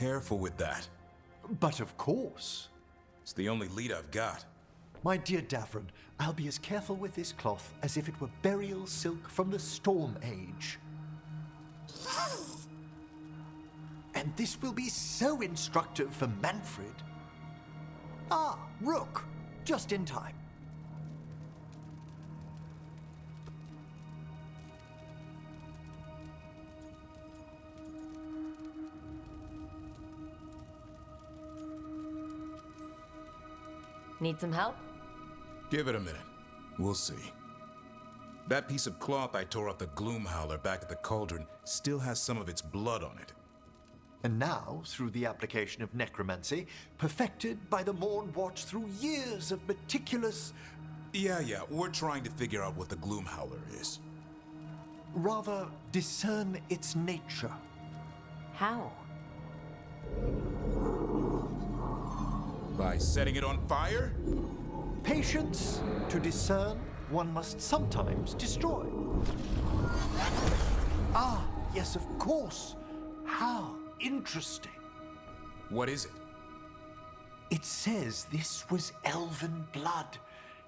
careful with that. But of course. It's the only lead I've got. My dear Davron, I'll be as careful with this cloth as if it were burial silk from the Storm Age. And this will be so instructive for Manfred. Ah, Rook, just in time. Need some help? Give it a minute. We'll see. That piece of cloth I tore off the Gloom Howler back at the cauldron still has some of its blood on it. And now, through the application of necromancy, perfected by the Morn Watch through years of meticulous... Yeah, we're trying to figure out what the Gloom Howler is. Rather, discern its nature. How? By setting it on fire? Patience. To discern, one must sometimes destroy. Ah, yes, of course. How interesting. What is it? It says this was elven blood.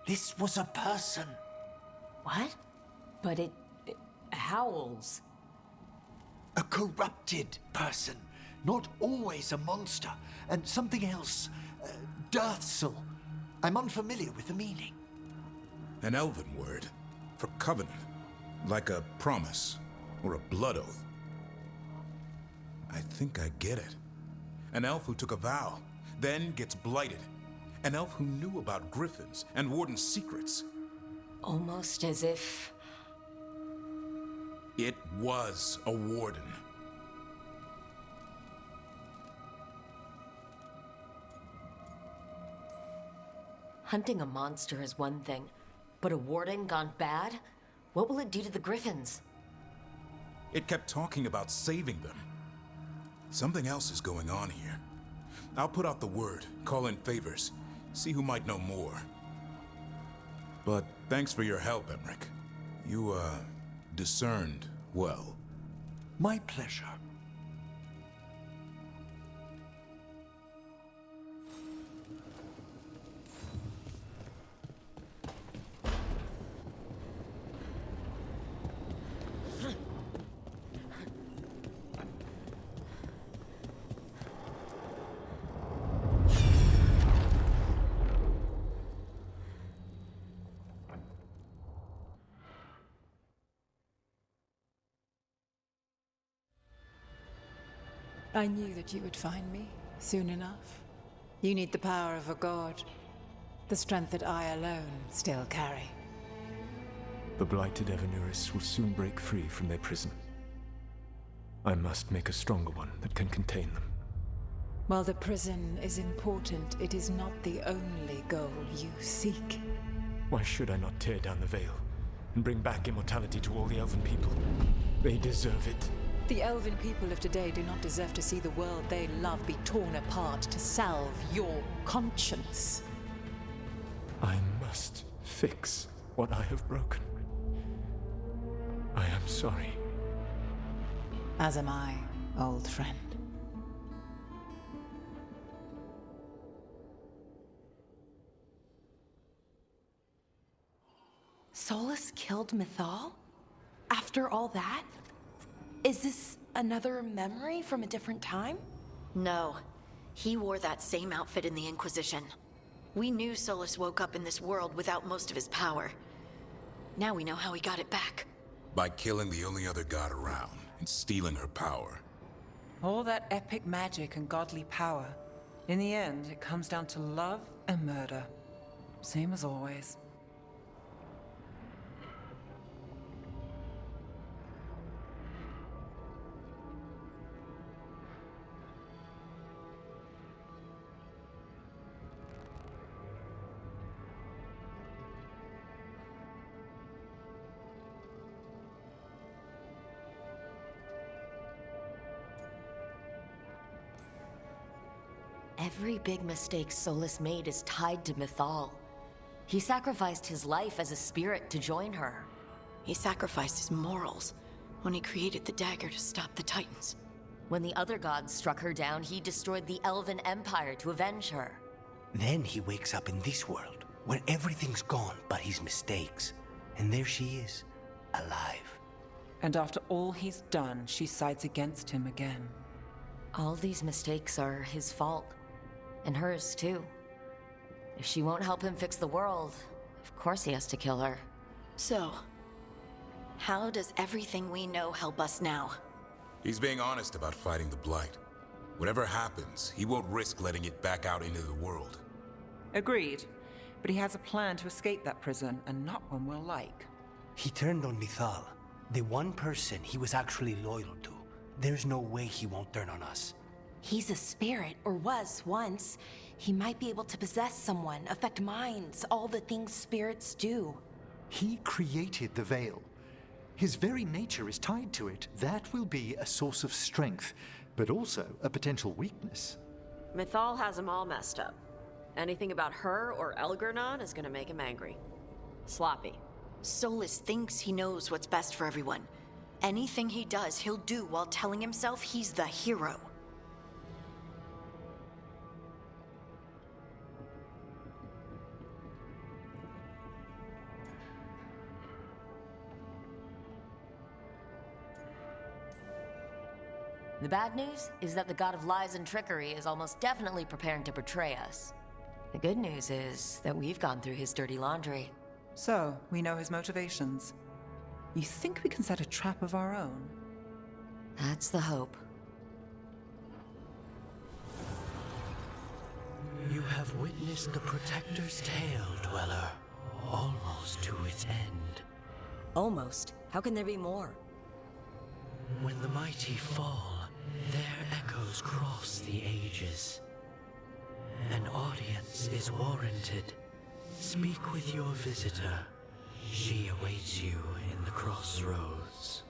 This was a person. What? But it howls. A corrupted person. Not always a monster. And something else. Deathsel. I'm unfamiliar with the meaning. An elven word for covenant. Like a promise or a blood oath. I think I get it. An elf who took a vow, then gets blighted. An elf who knew about griffins and Warden's secrets. Almost as if... It was a warden. Hunting a monster is one thing, but a warden gone bad? What will it do to the griffins? It kept talking about saving them. Something else is going on here. I'll put out the word, call in favors, see who might know more. But thanks for your help, Emmerich. You, discerned well. My pleasure. I knew that you would find me, soon enough. You need the power of a god. The strength that I alone still carry. The blighted Evanuris will soon break free from their prison. I must make a stronger one that can contain them. While the prison is important, it is not the only goal you seek. Why should I not tear down the veil and bring back immortality to all the Elven people? They deserve it. The Elven people of today do not deserve to see the world they love be torn apart to salve your conscience. I must fix what I have broken. I am sorry. As am I, old friend. Solus killed Mythal? After all that? Is this another memory from a different time? No. He wore that same outfit in the Inquisition. We knew Solus woke up in this world without most of his power. Now we know how he got it back. By killing the only other god around and stealing her power. All that epic magic and godly power. In the end, it comes down to love and murder. Same as always. Every big mistake Solus made is tied to Mythal. He sacrificed his life as a spirit to join her. He sacrificed his morals when he created the dagger to stop the Titans. When the other gods struck her down, he destroyed the Elven Empire to avenge her. Then he wakes up in this world, where everything's gone but his mistakes. And there she is, alive. And after all he's done, she sides against him again. All these mistakes are his fault. And hers, too. If she won't help him fix the world, of course he has to kill her. So, how does everything we know help us now? He's being honest about fighting the Blight. Whatever happens, he won't risk letting it back out into the world. Agreed. But he has a plan to escape that prison, and not one we'll like. He turned on Mithal, the one person he was actually loyal to. There's no way he won't turn on us. He's a spirit, or was once. He might be able to possess someone, affect minds, all the things spirits do. He created the Veil. His very nature is tied to it. That will be a source of strength, but also a potential weakness. Mithal has him all messed up. Anything about her or Elgernon is gonna make him angry. Sloppy. Solus thinks he knows what's best for everyone. Anything he does, he'll do while telling himself he's the hero. The bad news is that the god of lies and trickery is almost definitely preparing to betray us. The good news is that we've gone through his dirty laundry. So, we know his motivations. You think we can set a trap of our own? That's the hope. You have witnessed the Protector's tale, Dweller, almost to its end. Almost. How can there be more? When the mighty fall, their echoes cross the ages. An audience is warranted. Speak with your visitor. She awaits you in the crossroads.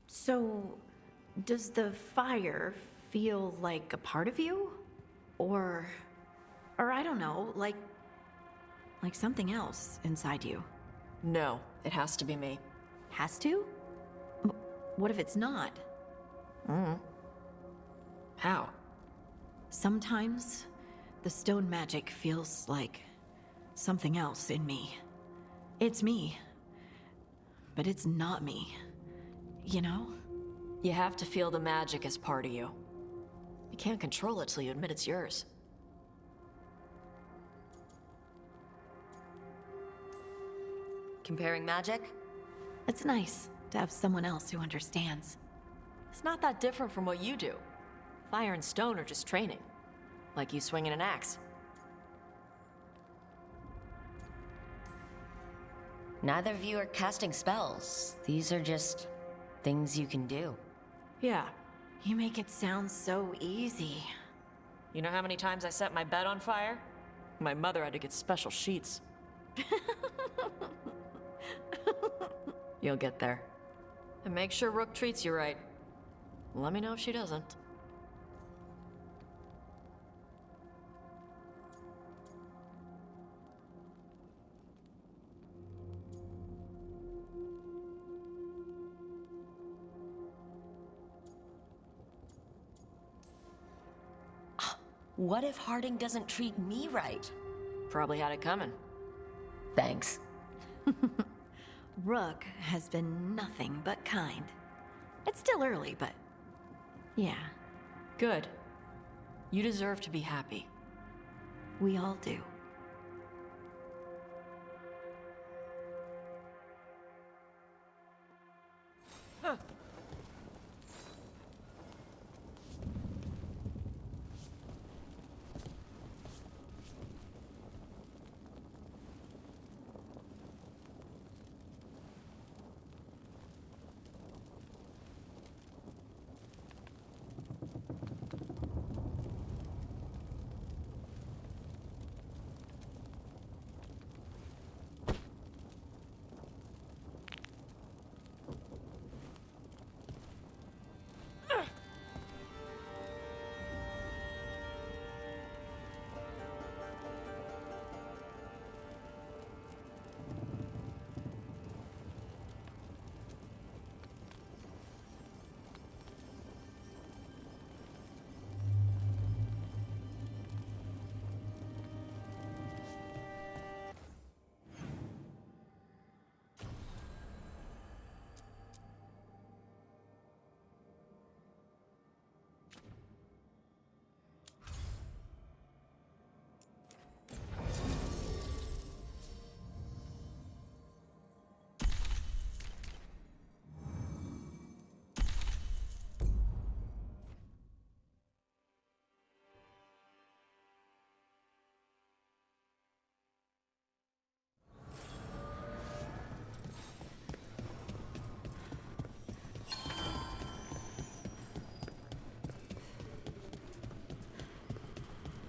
So, does the fire feel like a part of you? Or I don't know, like something else inside you? No, it has to be me. Has to? What if it's not? How? Sometimes the stone magic feels like something else in me. It's me, but it's not me. You know? You have to feel the magic as part of you. You can't control it till you admit it's yours. Comparing magic? It's nice to have someone else who understands. It's not that different from what you do. Fire and stone are just training. Like you swinging an axe. Neither of you are casting spells. These are just things you can do. Yeah. You make it sound so easy. You know how many times I set my bed on fire? My mother had to get special sheets. You'll get there. And make sure Rook treats you right. Let me know if she doesn't. What if Harding doesn't treat me right? probably had it coming. Thanks. Rook has been nothing but kind. It's still early, but yeah, Good. You deserve to be happy. we all do.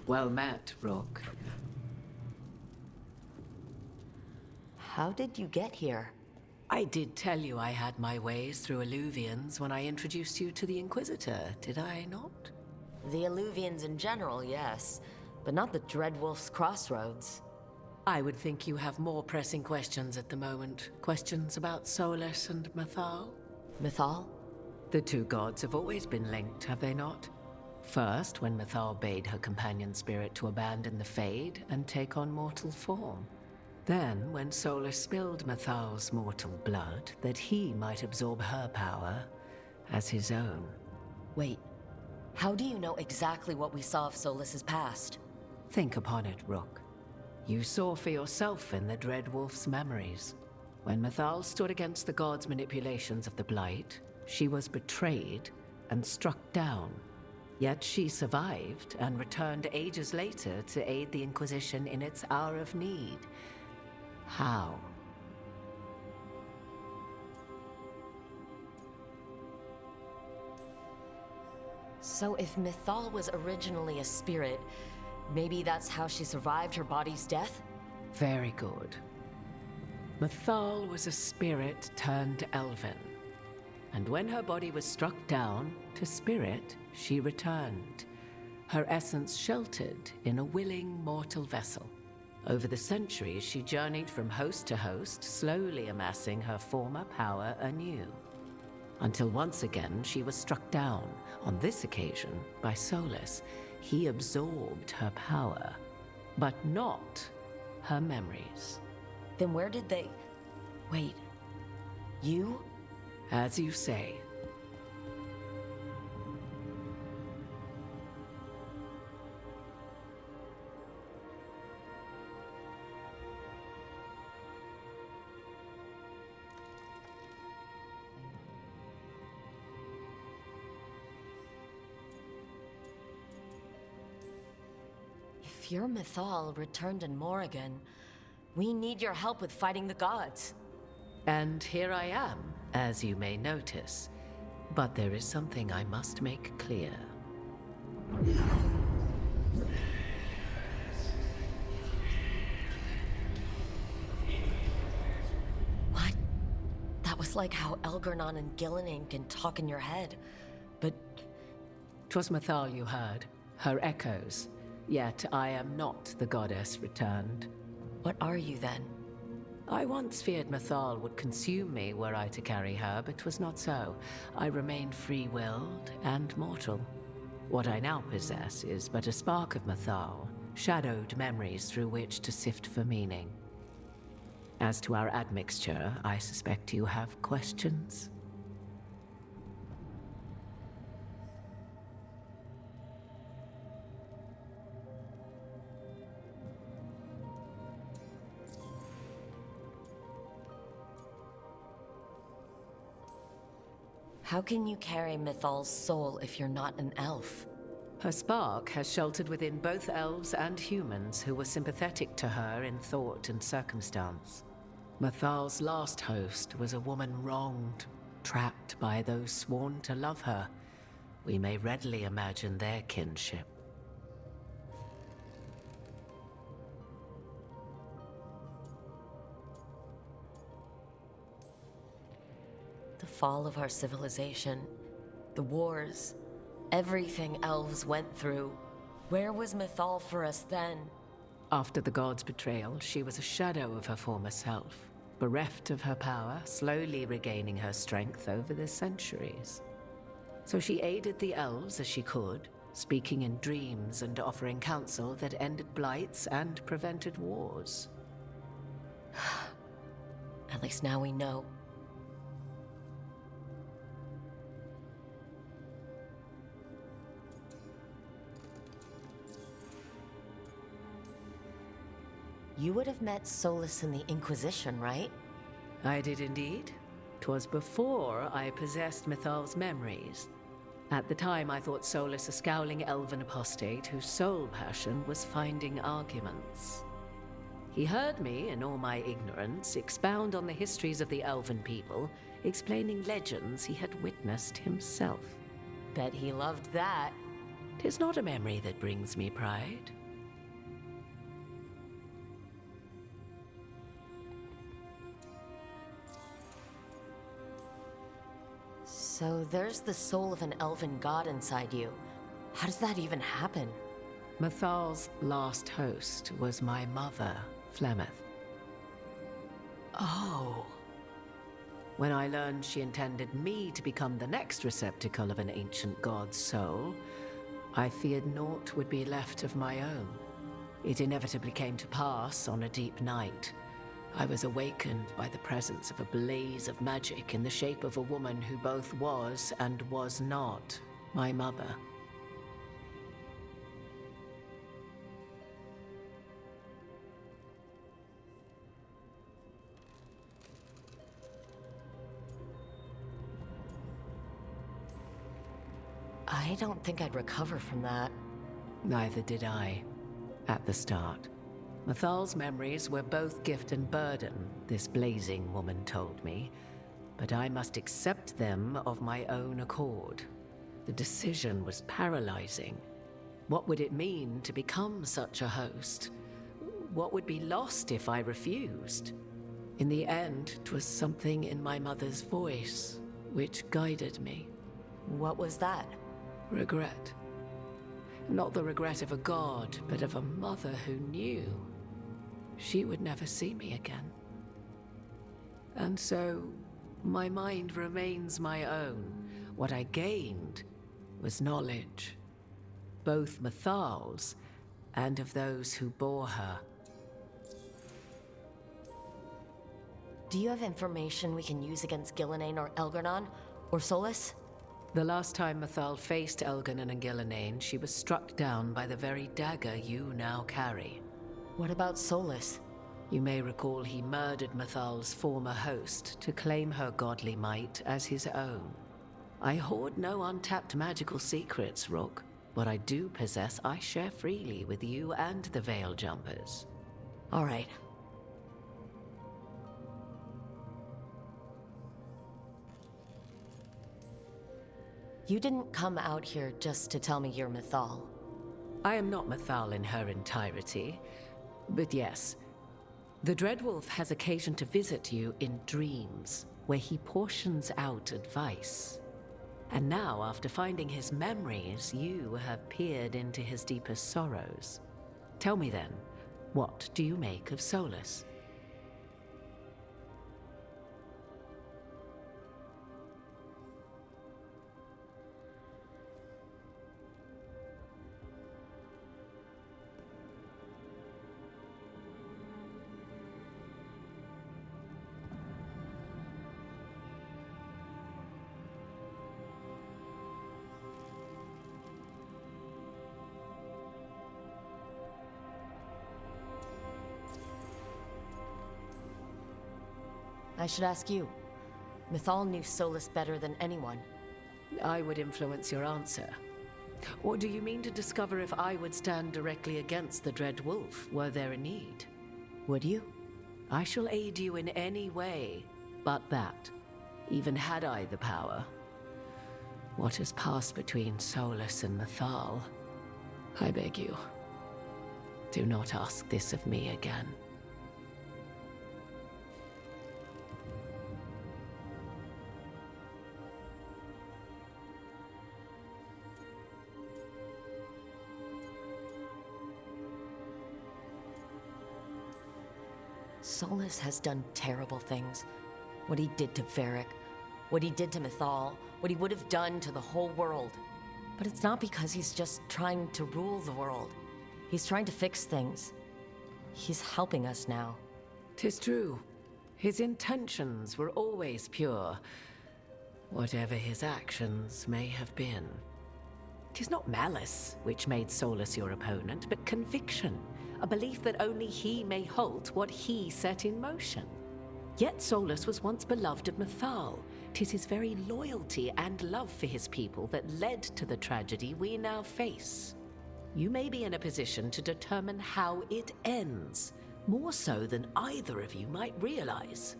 Well met, Rook. How did you get here? I did tell you I had my ways through Illuvians when I introduced you to the Inquisitor, did I not? The Illuvians in general, yes. But not the Dreadwolf's Crossroads. I would think you have more pressing questions at the moment. Questions about Solus and Mythal? Mythal? The two gods have always been linked, have they not? First, when Mythal bade her companion spirit to abandon the Fade and take on mortal form. Then, when Solus spilled Mythal's mortal blood, that he might absorb her power as his own. Wait, how do you know exactly what we saw of Solus's past? Think upon it, Rook. You saw for yourself in the Dreadwolf's memories. When Mythal stood against the gods' manipulations of the Blight, she was betrayed and struck down. Yet she survived and returned ages later to aid the Inquisition in its hour of need. How? So if Mythal was originally a spirit, maybe that's how she survived her body's death? Very good. Mythal was a spirit turned elven. And when her body was struck down, to spirit, she returned. Her essence sheltered in a willing mortal vessel. Over the centuries, she journeyed from host to host, slowly amassing her former power anew. Until once again, she was struck down, on this occasion, by Solus. He absorbed her power, but not her memories. Then where did they... Wait, you? As you say. If your Mythal returned in Morrigan, we need your help with fighting the gods. And here I am, as you may notice. But there is something I must make clear. What? That was like how Elgernon and Gillinan can talk in your head. But... 'Twas Mythal you heard, her echoes. Yet I am not the goddess returned. What are you then? I once feared Mythal would consume me were I to carry her, but 'twas not so. I remained free-willed and mortal. What I now possess is but a spark of Mythal, shadowed memories through which to sift for meaning. As to our admixture, I suspect you have questions. How can you carry Mythal's soul if you're not an elf? Her spark has sheltered within both elves and humans who were sympathetic to her in thought and circumstance. Mythal's last host was a woman wronged, trapped by those sworn to love her. We may readily imagine their kinship. The fall of our civilization, the wars, everything elves went through. Where was Mythal for us then? After the god's betrayal, she was a shadow of her former self, bereft of her power, slowly regaining her strength over the centuries. So she aided the elves as she could, speaking in dreams and offering counsel that ended blights and prevented wars. At least now we know. You would have met Solus in the Inquisition, right? I did indeed. 'Twas before I possessed Mythal's memories. At the time, I thought Solus a scowling elven apostate whose sole passion was finding arguments. He heard me, in all my ignorance, expound on the histories of the elven people, explaining legends he had witnessed himself. Bet he loved that. 'Tis not a memory that brings me pride. So there's the soul of an elven god inside you. How does that even happen? Mythal's last host was my mother, Flemeth. Oh. When I learned she intended me to become the next receptacle of an ancient god's soul, I feared naught would be left of my own. It inevitably came to pass on a deep night. I was awakened by the presence of a blaze of magic in the shape of a woman who both was and was not my mother. I don't think I'd recover from that. Neither did I, at the start. Mythal's memories were both gift and burden, this blazing woman told me, but I must accept them of my own accord. The decision was paralyzing. What would it mean to become such a host? What would be lost if I refused? In the end, 'twas something in my mother's voice which guided me. What was that? Regret. Not the regret of a god, but of a mother who knew she would never see me again. And so, my mind remains my own. What I gained was knowledge, both Mythal's and of those who bore her. Do you have information we can use against Gillenane or Elgernon? Or Solus? The last time Mythal faced Elgernon and Gillenane, she was struck down by the very dagger you now carry. What about Solus? You may recall he murdered Mythal's former host to claim her godly might as his own. I hoard no untapped magical secrets, Rook. What I do possess, I share freely with you and the Veil Jumpers. All right. You didn't come out here just to tell me you're Mythal. I am not Mythal in her entirety, but yes. The Dreadwolf has occasion to visit you in dreams, where he portions out advice. And now, after finding his memories, you have peered into his deepest sorrows. Tell me then, what do you make of Solus? I should ask you. Mythal knew Solus better than anyone. I would influence your answer. Or do you mean to discover if I would stand directly against the Dread Wolf were there a need? Would you? I shall aid you in any way but that, even had I the power. What has passed between Solus and Mythal? I beg you, do not ask this of me again. Solus has done terrible things. What he did to Varric, what he did to Mythal, what he would have done to the whole world. But it's not because he's just trying to rule the world. He's trying to fix things. He's helping us now. 'Tis true. His intentions were always pure, whatever his actions may have been. 'Tis not malice which made Solus your opponent, but conviction. A belief that only he may halt what he set in motion. Yet Solus was once beloved of Mythal. 'Tis his very loyalty and love for his people that led to the tragedy we now face. You may be in a position to determine how it ends, more so than either of you might realize.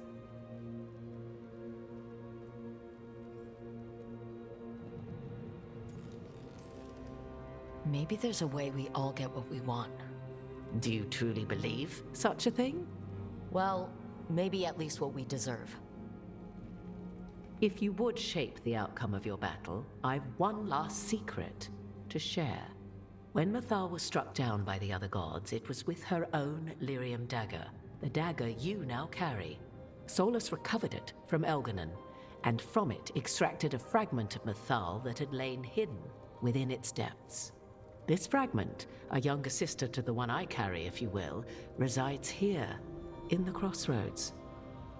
Maybe there's a way we all get what we want. Do you truly believe such a thing? Well, maybe at least what we deserve. If you would shape the outcome of your battle, I've one last secret to share. When Mythal was struck down by the other gods, it was with her own lyrium dagger, the dagger you now carry. Solus recovered it from Elganon, and from it extracted a fragment of Mythal that had lain hidden within its depths. This fragment, a younger sister to the one I carry, if you will, resides here, in the crossroads.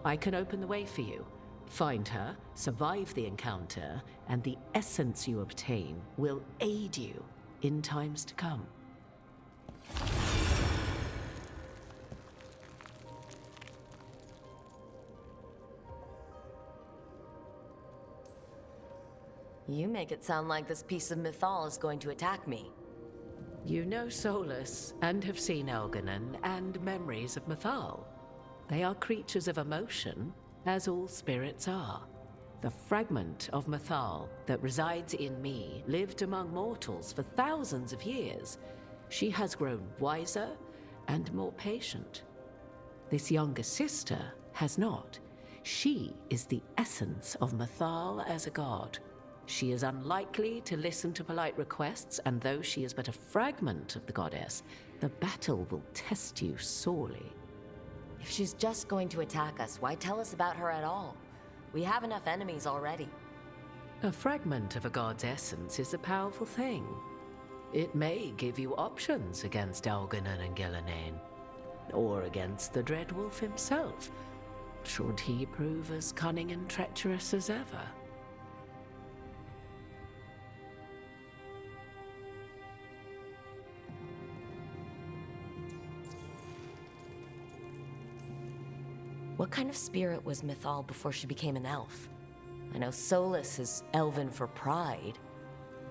I can open the way for you. Find her, survive the encounter, and the essence you obtain will aid you in times to come. You make it sound like this piece of Mythal is going to attack me. You know Solus, and have seen Elganon, and memories of Mythal. They are creatures of emotion, as all spirits are. The fragment of Mythal that resides in me lived among mortals for thousands of years. She has grown wiser and more patient. This younger sister has not. She is the essence of Mythal as a god. She is unlikely to listen to polite requests, and though she is but a fragment of the goddess, the battle will test you sorely. If she's just going to attack us, why tell us about her at all? We have enough enemies already. A fragment of a god's essence is a powerful thing. It may give you options against Elganon and Gillenane, or against the Dread Wolf himself, should he prove as cunning and treacherous as ever. What kind of spirit was Mythal before she became an elf? I know Solus is elven for pride.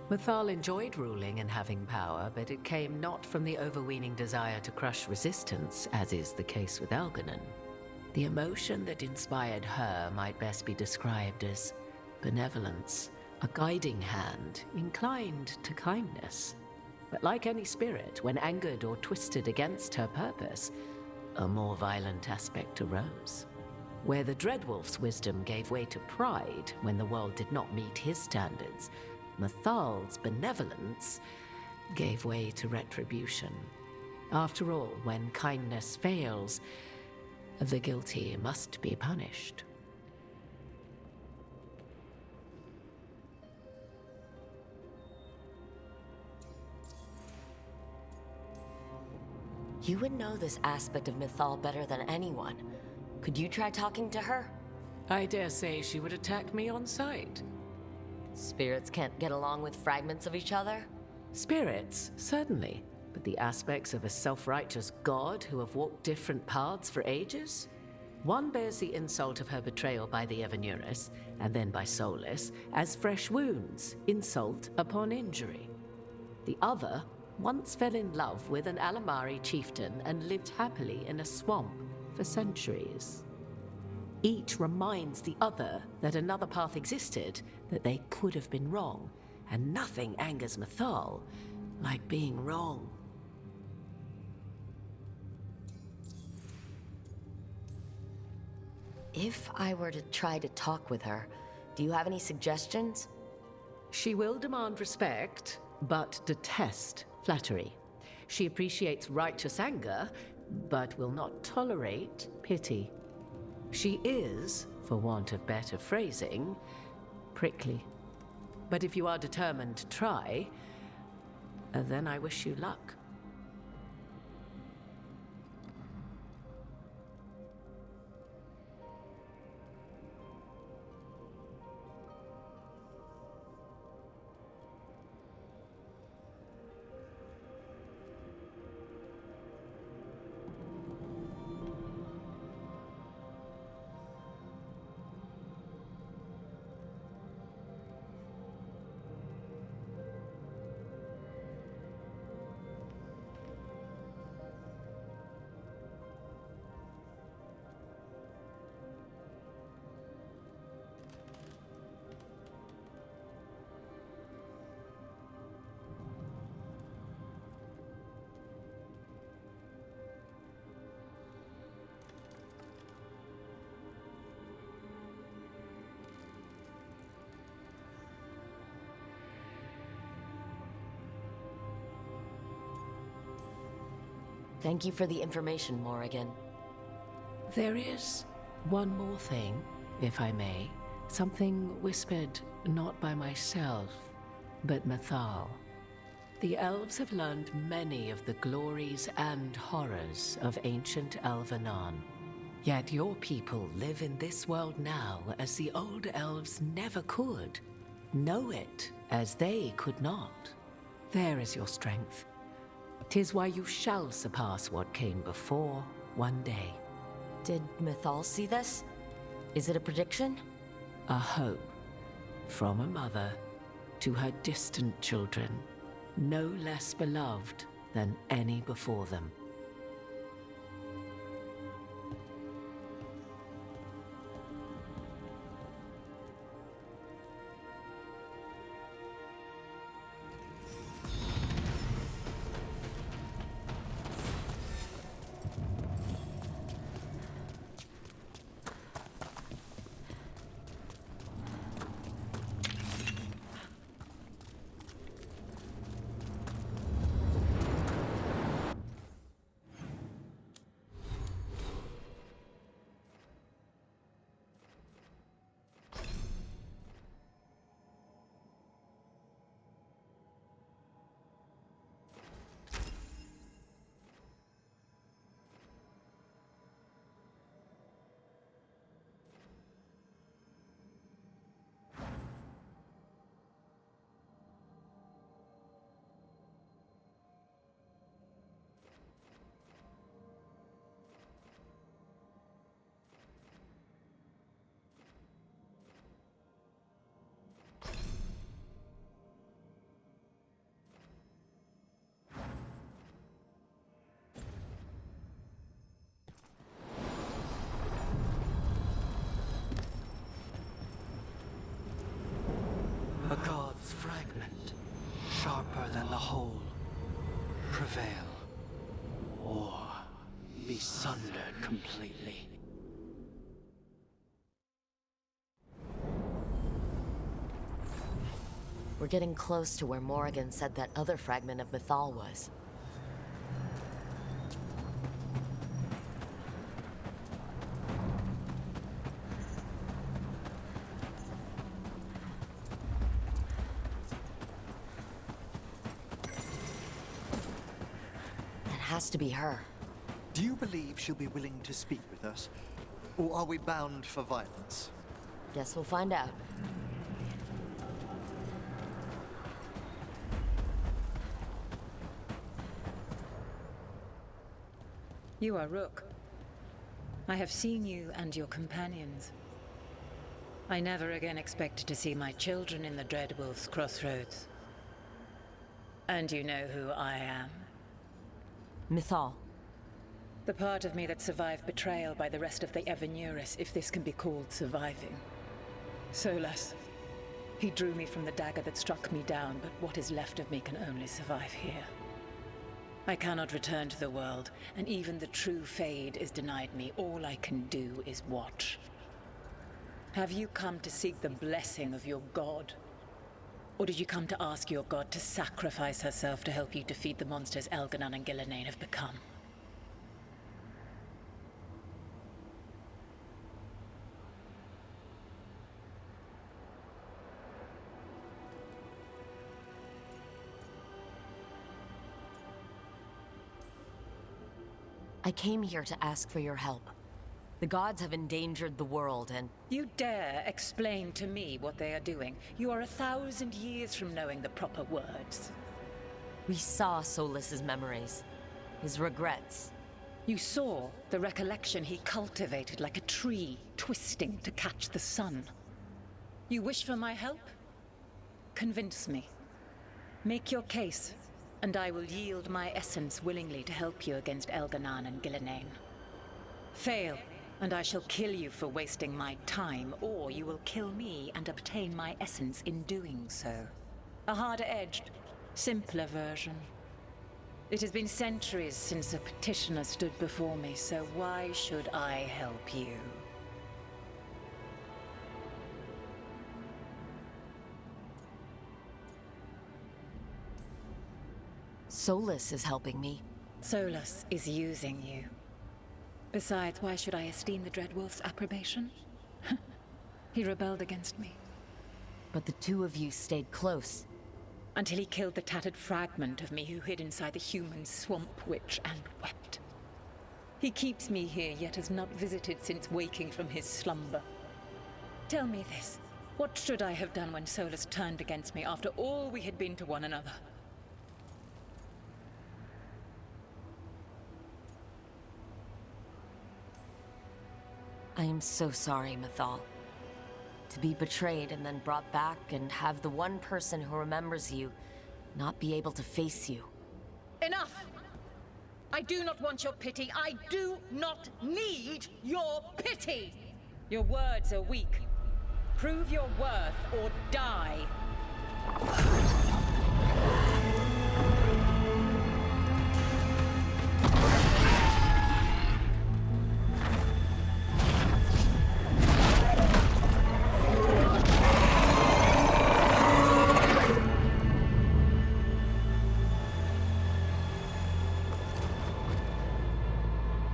Mythal enjoyed ruling and having power, but it came not from the overweening desire to crush resistance, as is the case with Elganon. The emotion that inspired her might best be described as benevolence, a guiding hand inclined to kindness. But like any spirit, when angered or twisted against her purpose, a more violent aspect arose. Where the Dreadwolf's wisdom gave way to pride when the world did not meet his standards, Mythal's benevolence gave way to retribution. After all, when kindness fails, the guilty must be punished. You would know this aspect of Mythal better than anyone. Could you try talking to her? I dare say she would attack me on sight. Spirits can't get along with fragments of each other? Spirits, certainly. But the aspects of a self-righteous god who have walked different paths for ages? One bears the insult of her betrayal by the Evanurus, and then by Solus, as fresh wounds, insult upon injury. The other once fell in love with an Alamari chieftain and lived happily in a swamp for centuries. Each reminds the other that another path existed, that they could have been wrong, and nothing angers Mythal like being wrong. If I were to try to talk with her, do you have any suggestions? She will demand respect, but detest flattery. She appreciates righteous anger, but will not tolerate pity. She is, for want of better phrasing, prickly. But if you are determined to try, then I wish you luck. Thank you for the information, Morrigan. There is one more thing, if I may. Something whispered not by myself, but Mythal. The elves have learned many of the glories and horrors of ancient Elvenon. Yet your people live in this world now as the old elves never could. Know it as they could not. There is your strength. 'Tis why you shall surpass what came before one day. Did Mythal see this? Is it a prediction? A hope from a mother to her distant children, no less beloved than any before them. A god's fragment, sharper than the whole. Prevail, or be sundered completely. We're getting close to where Morrigan said that other fragment of Mythal was. Has to be her. Do you believe she'll be willing to speak with us? Or are we bound for violence? Guess we'll find out. You are Rook. I have seen you and your companions. I never again expected to see my children in the Dreadwolf's crossroads. And you know who I am. Mythal. The part of me that survived betrayal by the rest of the Evanuris, if this can be called surviving. Solas. He drew me from the dagger that struck me down, but what is left of me can only survive here. I cannot return to the world, and even the true Fade is denied me. All I can do is watch. Have you come to seek the blessing of your god? Or did you come to ask your god to sacrifice herself to help you defeat the monsters Elganon and Gillenane have become? I came here to ask for your help. The gods have endangered the world and... You dare explain to me what they are doing? You are 1,000 years from knowing the proper words. We saw Solas's memories, his regrets. You saw the recollection he cultivated like a tree, twisting to catch the sun. You wish for my help? Convince me. Make your case, and I will yield my essence willingly to help you against Elganon and Gillenane. Fail, and I shall kill you for wasting my time, or you will kill me and obtain my essence in doing so. A harder-edged, simpler version. It has been centuries since a petitioner stood before me, so why should I help you? Solas is helping me. Solas is using you. Besides, why should I esteem the Dreadwolf's approbation? He rebelled against me. But the two of you stayed close. Until he killed the tattered fragment of me who hid inside the human swamp witch and wept. He keeps me here, yet has not visited since waking from his slumber. Tell me this. What should I have done when Solas turned against me after all we had been to one another? I am so sorry, Mythal. To be betrayed and then brought back and have the one person who remembers you not be able to face you. Enough! I do not want your pity. I do not need your pity! Your words are weak. Prove your worth or die.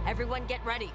Everyone get ready.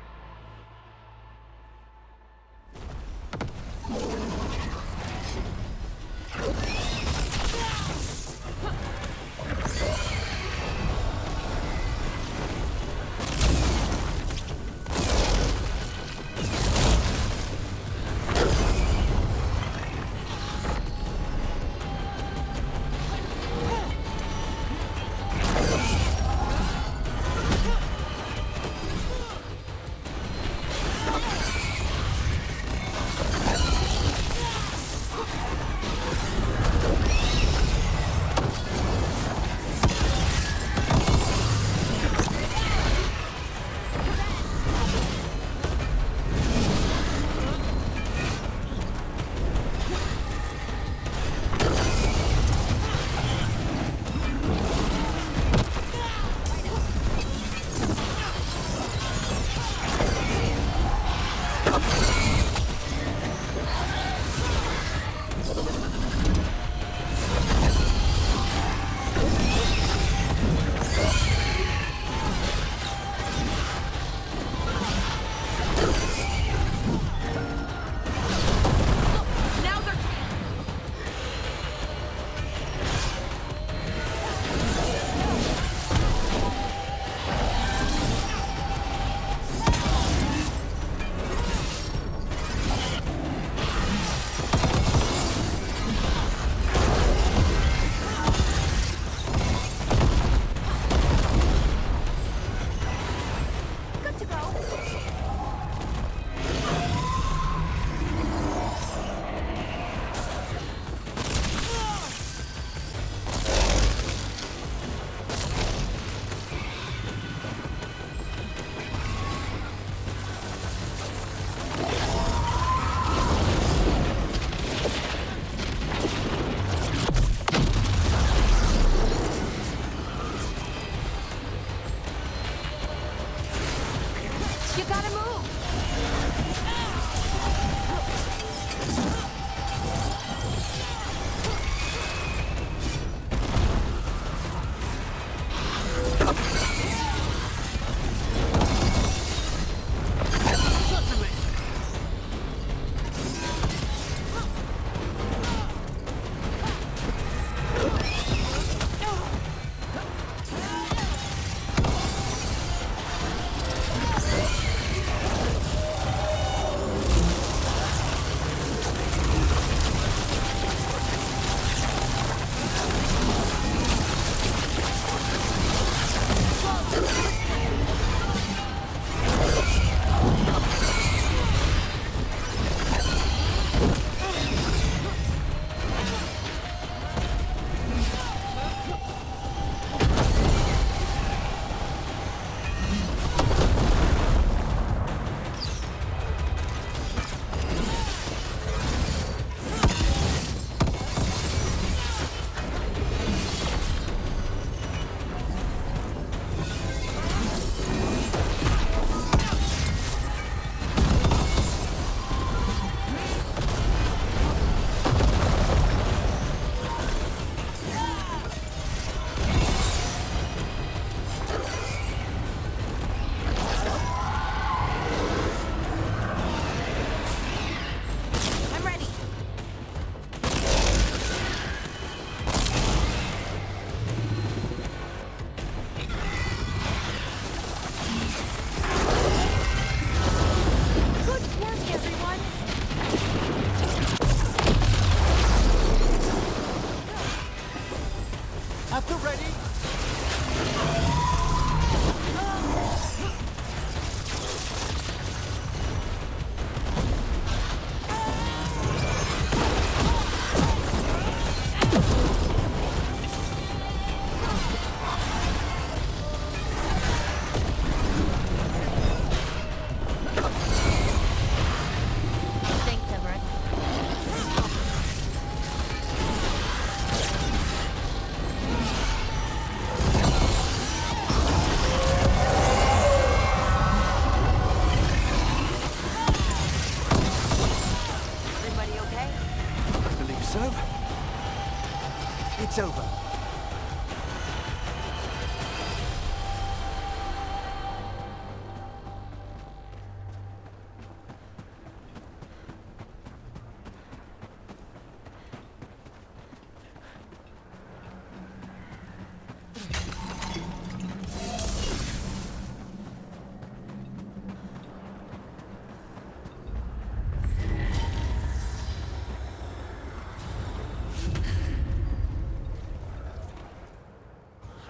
At the ready! Thanks, Everett. Everybody okay? I believe so. It's over.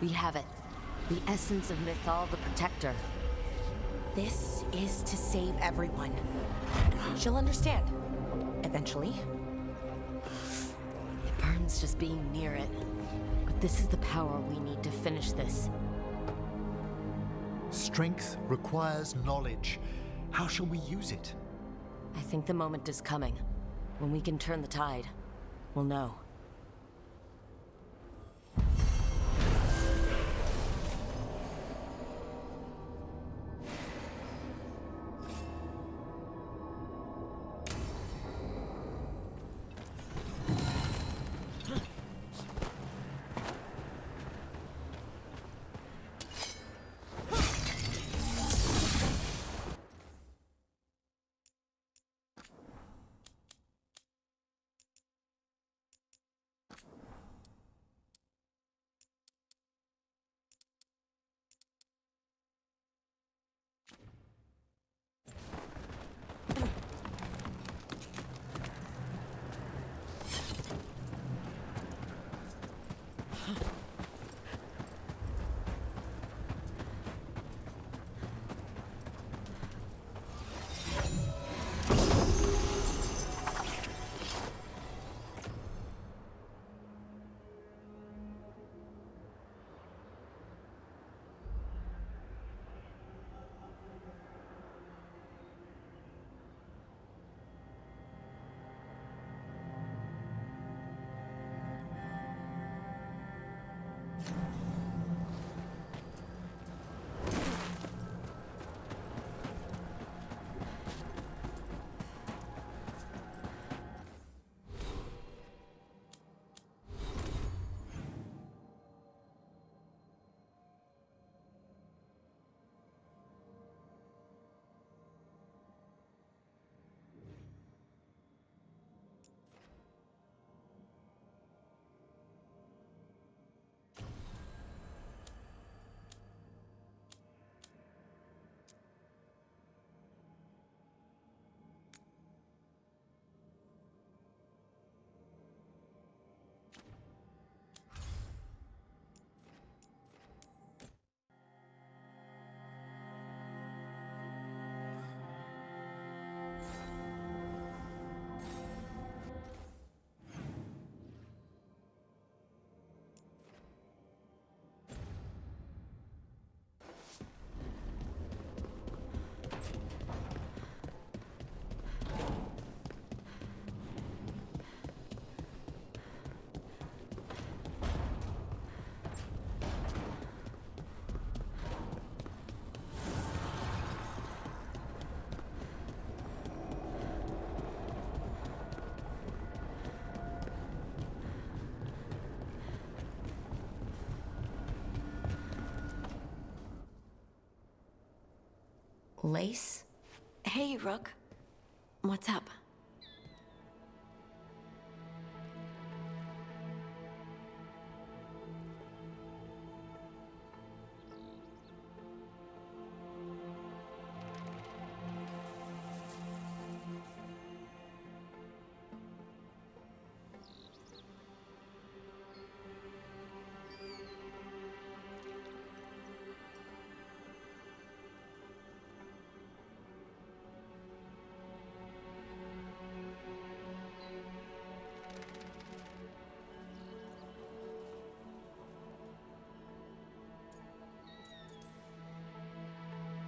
We have it. The essence of Mythal the Protector. This is to save everyone. She'll understand. Eventually. It burns just being near it. But this is the power we need to finish this. Strength requires knowledge. How shall we use it? I think the moment is coming. When we can turn the tide, we'll know. Lace? Hey, Rook. What's up?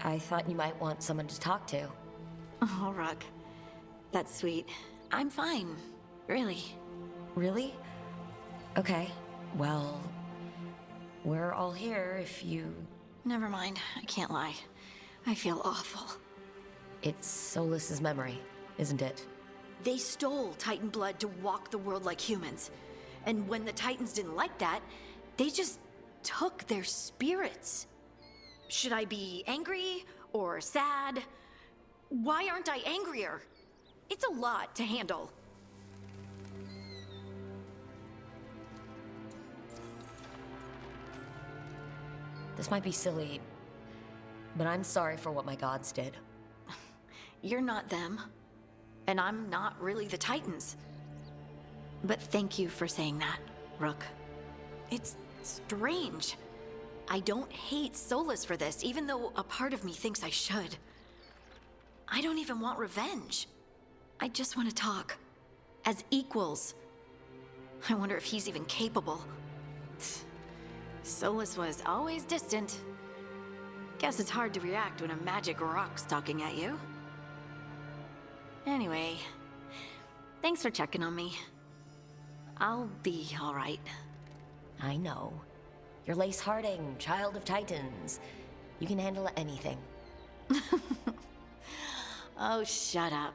I thought you might want someone to talk to. Oh, Rook. That's sweet. I'm fine. Really. Really? Okay. Well, we're all here if you... Never mind. I can't lie. I feel awful. It's Solus's memory, isn't it? They stole Titan blood to walk the world like humans. And when the Titans didn't like that, they just took their spirits. Should I be angry or sad? Why aren't I angrier? It's a lot to handle. This might be silly, but I'm sorry for what my gods did. You're not them, and I'm not really the Titans. But thank you for saying that, Rook. It's strange. I don't hate Solus for this, even though a part of me thinks I should. I don't even want revenge. I just want to talk. As equals. I wonder if he's even capable. Solus was always distant. Guess it's hard to react when a magic rock's talking at you. Anyway, thanks for checking on me. I'll be all right. I know. You're Lace Harding, child of Titans. You can handle anything. Oh, shut up.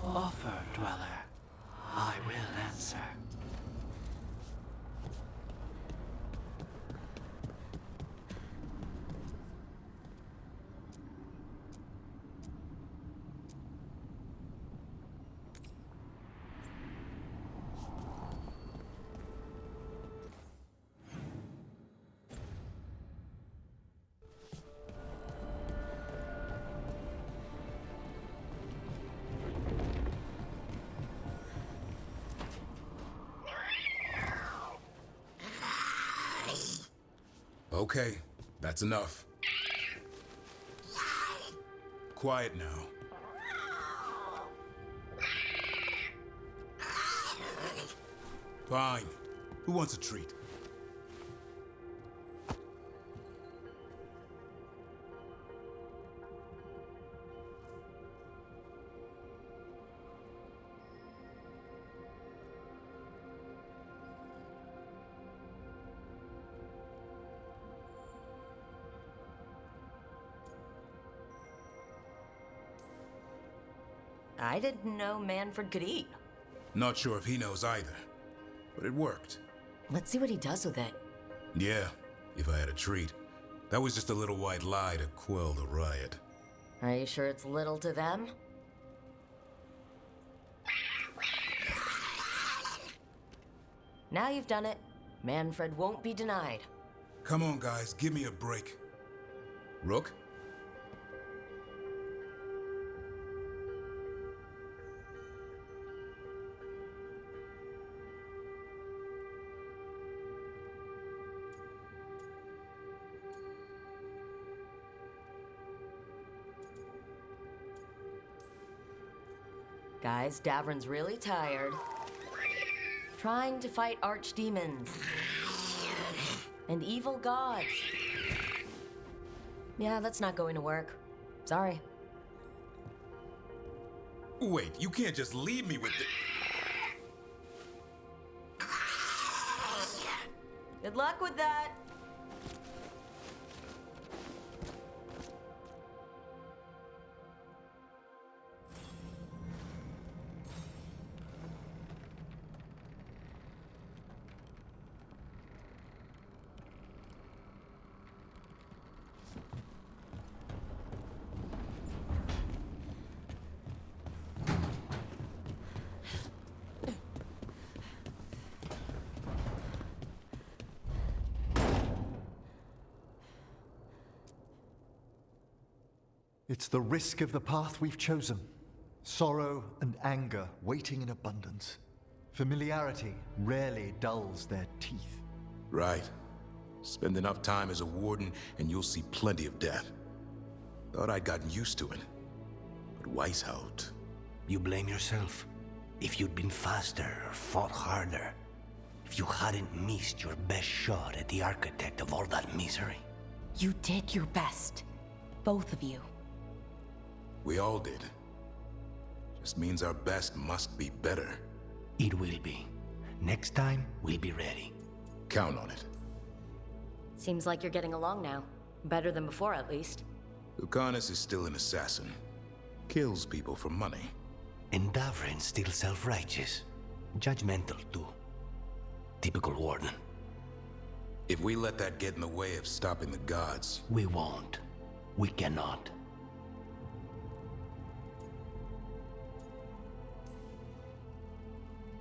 Offer, Dweller. I will answer. Okay, that's enough. Quiet now. Fine. Who wants a treat? I didn't know Manfred could eat. Not sure if he knows either, but it worked. Let's see what he does with it. Yeah, if I had a treat. That was just a little white lie to quell the riot. Are you sure it's little to them? Now you've done it. Manfred won't be denied. Come on, guys, give me a break. Rook? Guys, Davrin's really tired. Trying to fight archdemons. And evil gods. Yeah, that's not going to work. Sorry. Wait, you can't just leave me with the... Good luck with that. It's the risk of the path we've chosen. Sorrow and anger waiting in abundance. Familiarity rarely dulls their teeth. Right. Spend enough time as a warden and you'll see plenty of death. Thought I'd gotten used to it. But Weishaupt... You blame yourself. If you'd been faster or fought harder, if you hadn't missed your best shot at the architect of all that misery. You did your best. Both of you. We all did. Just means our best must be better. It will be. Next time, we'll be ready. Count on it. Seems like you're getting along now. Better than before, at least. Lucanus is still an assassin. Kills people for money. And Davrin's still self-righteous. Judgmental, too. Typical warden. If we let that get in the way of stopping the gods... We won't. We cannot.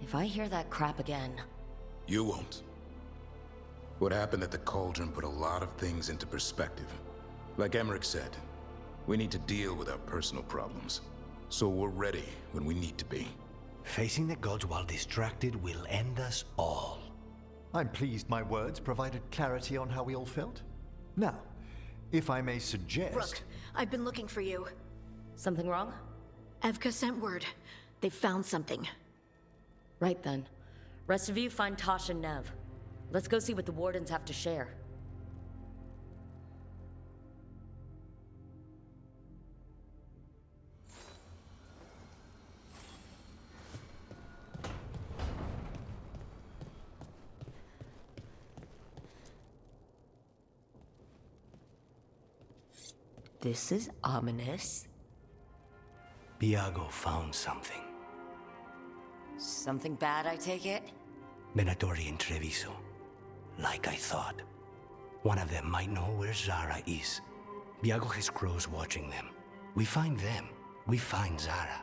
If I hear that crap again... You won't. What happened at the Cauldron put a lot of things into perspective. Like Emmerich said, we need to deal with our personal problems. So we're ready when we need to be. Facing the gods while distracted will end us all. I'm pleased my words provided clarity on how we all felt. Now, if I may suggest... Rook, I've been looking for you. Something wrong? Evka sent word. They found something. Right then. Rest of you find Tosh and Nev. Let's go see what the Wardens have to share. This is ominous. Biago found something. Something bad, I take it? Venatori and Treviso. Like I thought. One of them might know where Zara is. Biago has crows watching them. We find them. We find Zara.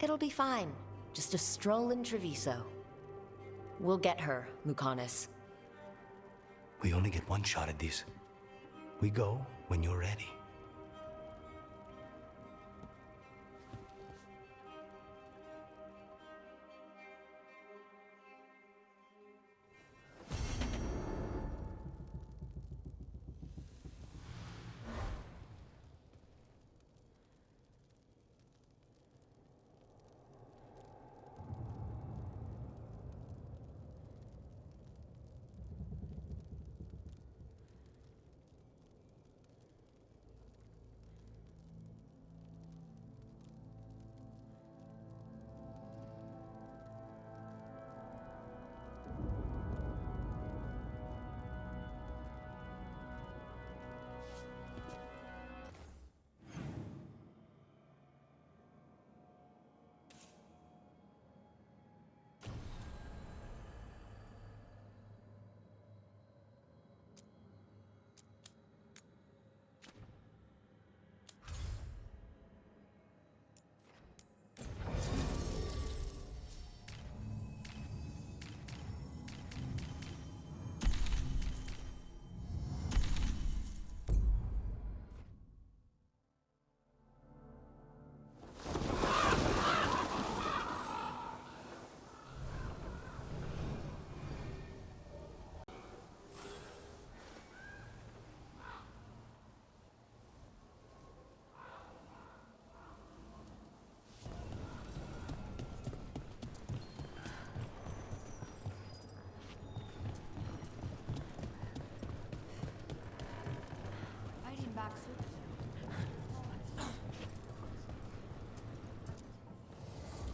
It'll be fine. Just a stroll in Treviso. We'll get her, Lucanus. We only get one shot at this. We go when you're ready.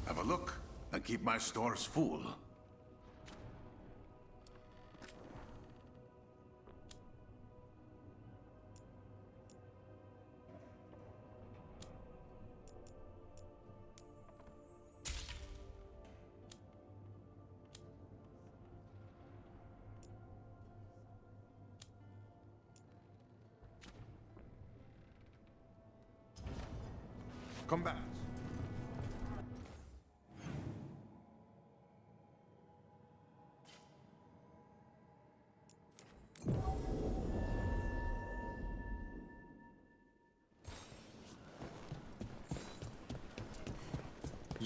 Have a look and keep my stores full. Come back.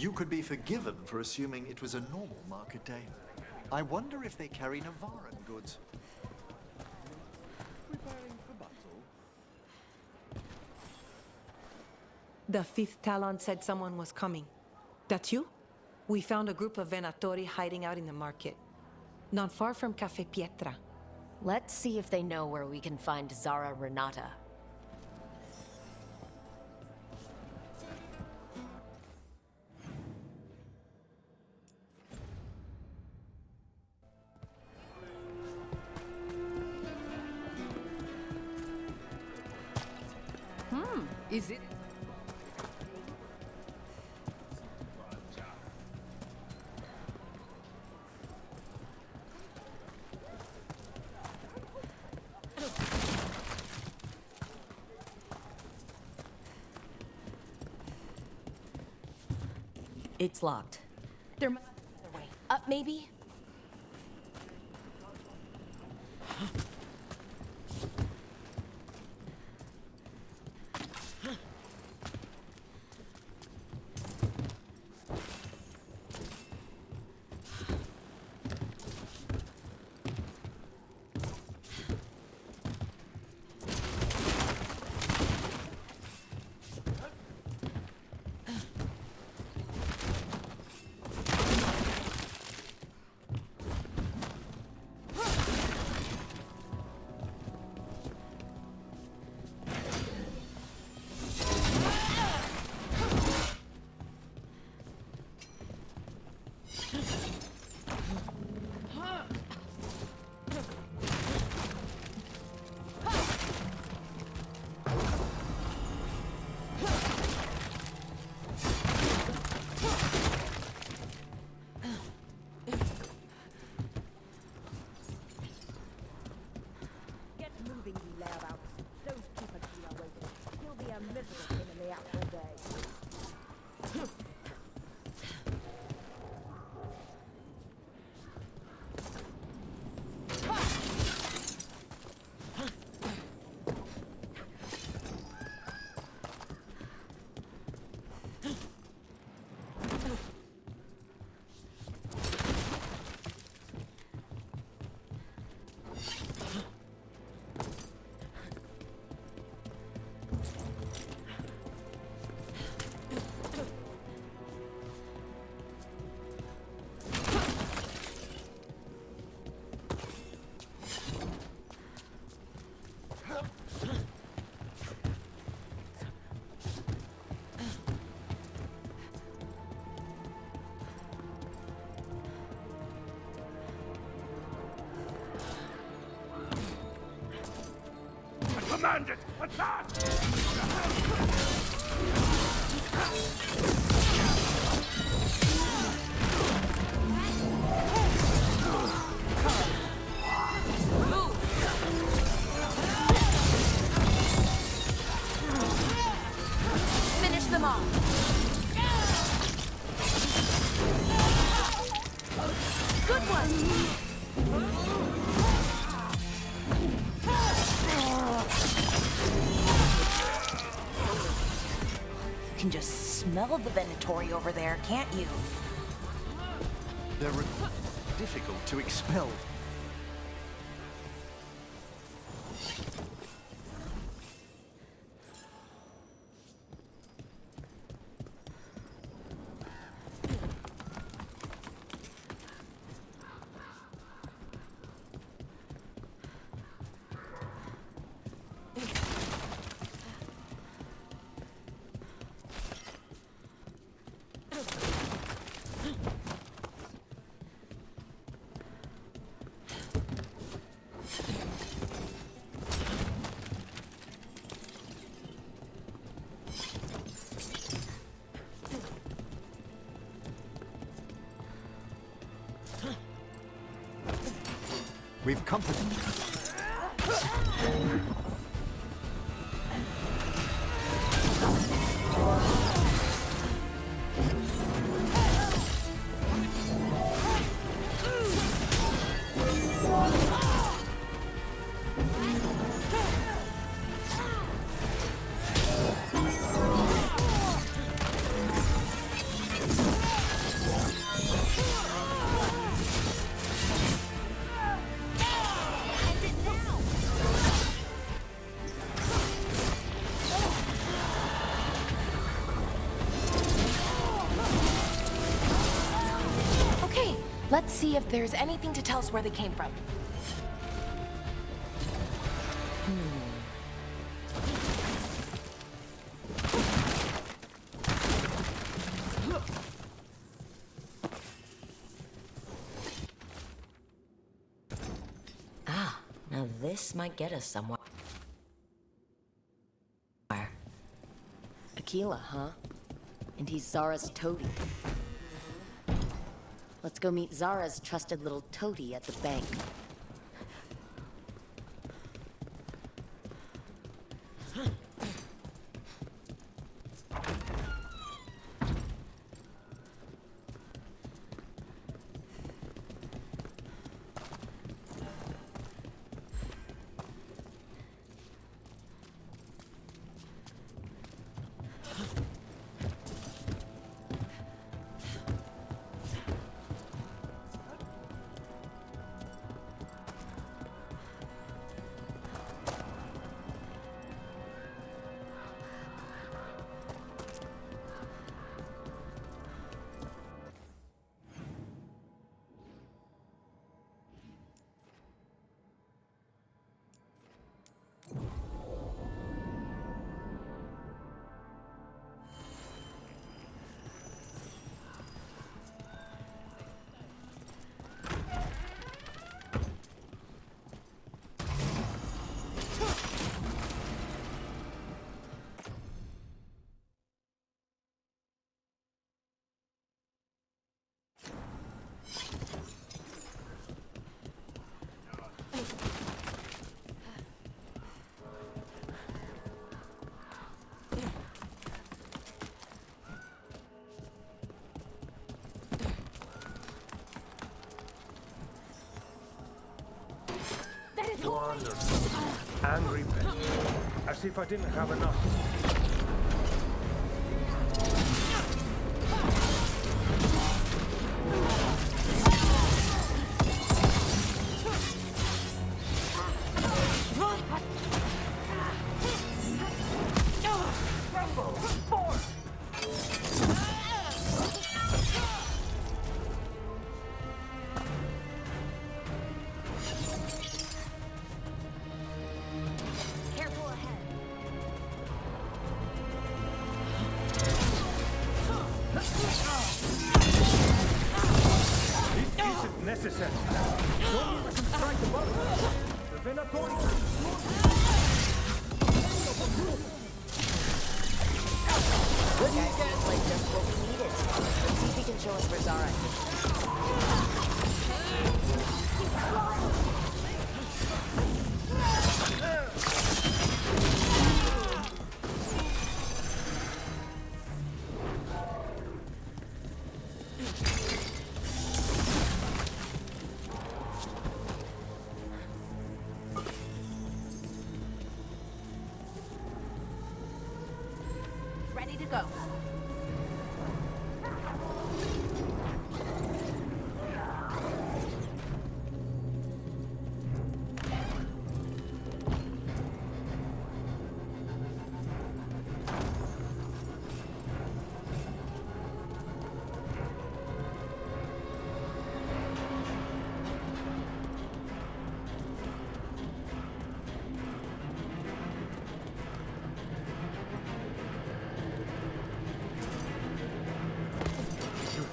You could be forgiven for assuming it was a normal market day. I wonder if they carry Navaran goods. Preparing for battle? The fifth Talon said someone was coming. That you? We found a group of Venatori hiding out in the market. Not far from Cafe Pietra. Let's see if they know where we can find Zara Renata. Is it? It's locked. There must be another way. Up, maybe? Command it! Attack! Finish them off. Good one. You can just smell the Venatori over there, can't you? They're difficult to expel. We've company. Let's see if there's anything to tell us where they came from. Ah, now this might get us somewhere. Aquila, huh? And he's Zara's toady. Let's go meet Zara's trusted little toady at the bank. Wonderful. Angry pest. As if I didn't have enough. Necessary. Don't even strike the button. The Venatori. Good guys, like just what we needed. Let's see if he can show us where Zara is. Ready to go.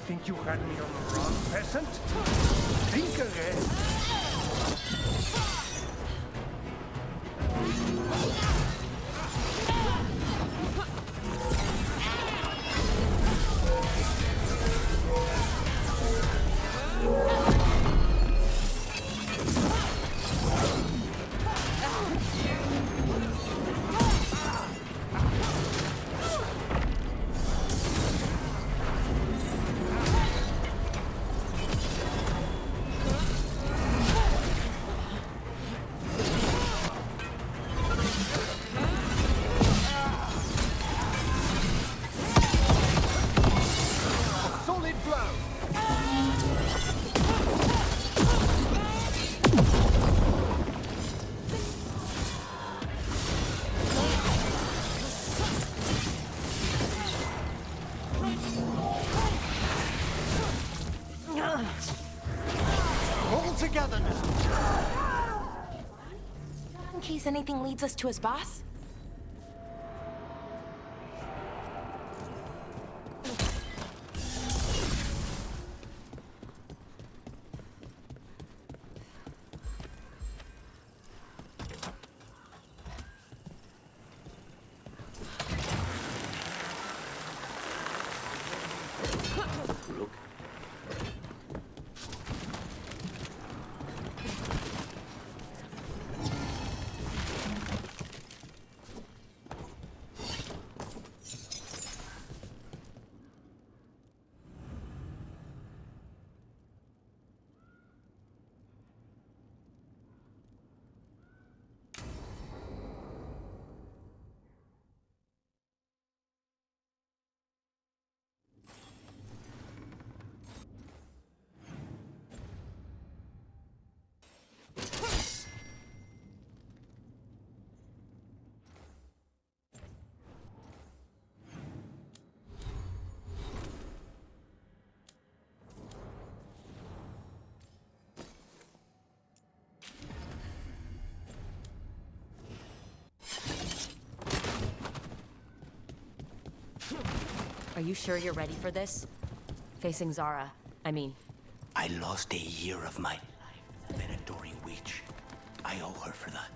Think you had me on the run, peasant? Think again. in case anything leads us to his boss? Are you sure you're ready for this? Facing Zara, I mean. I lost a year of my life, an adoring witch. I owe her for that.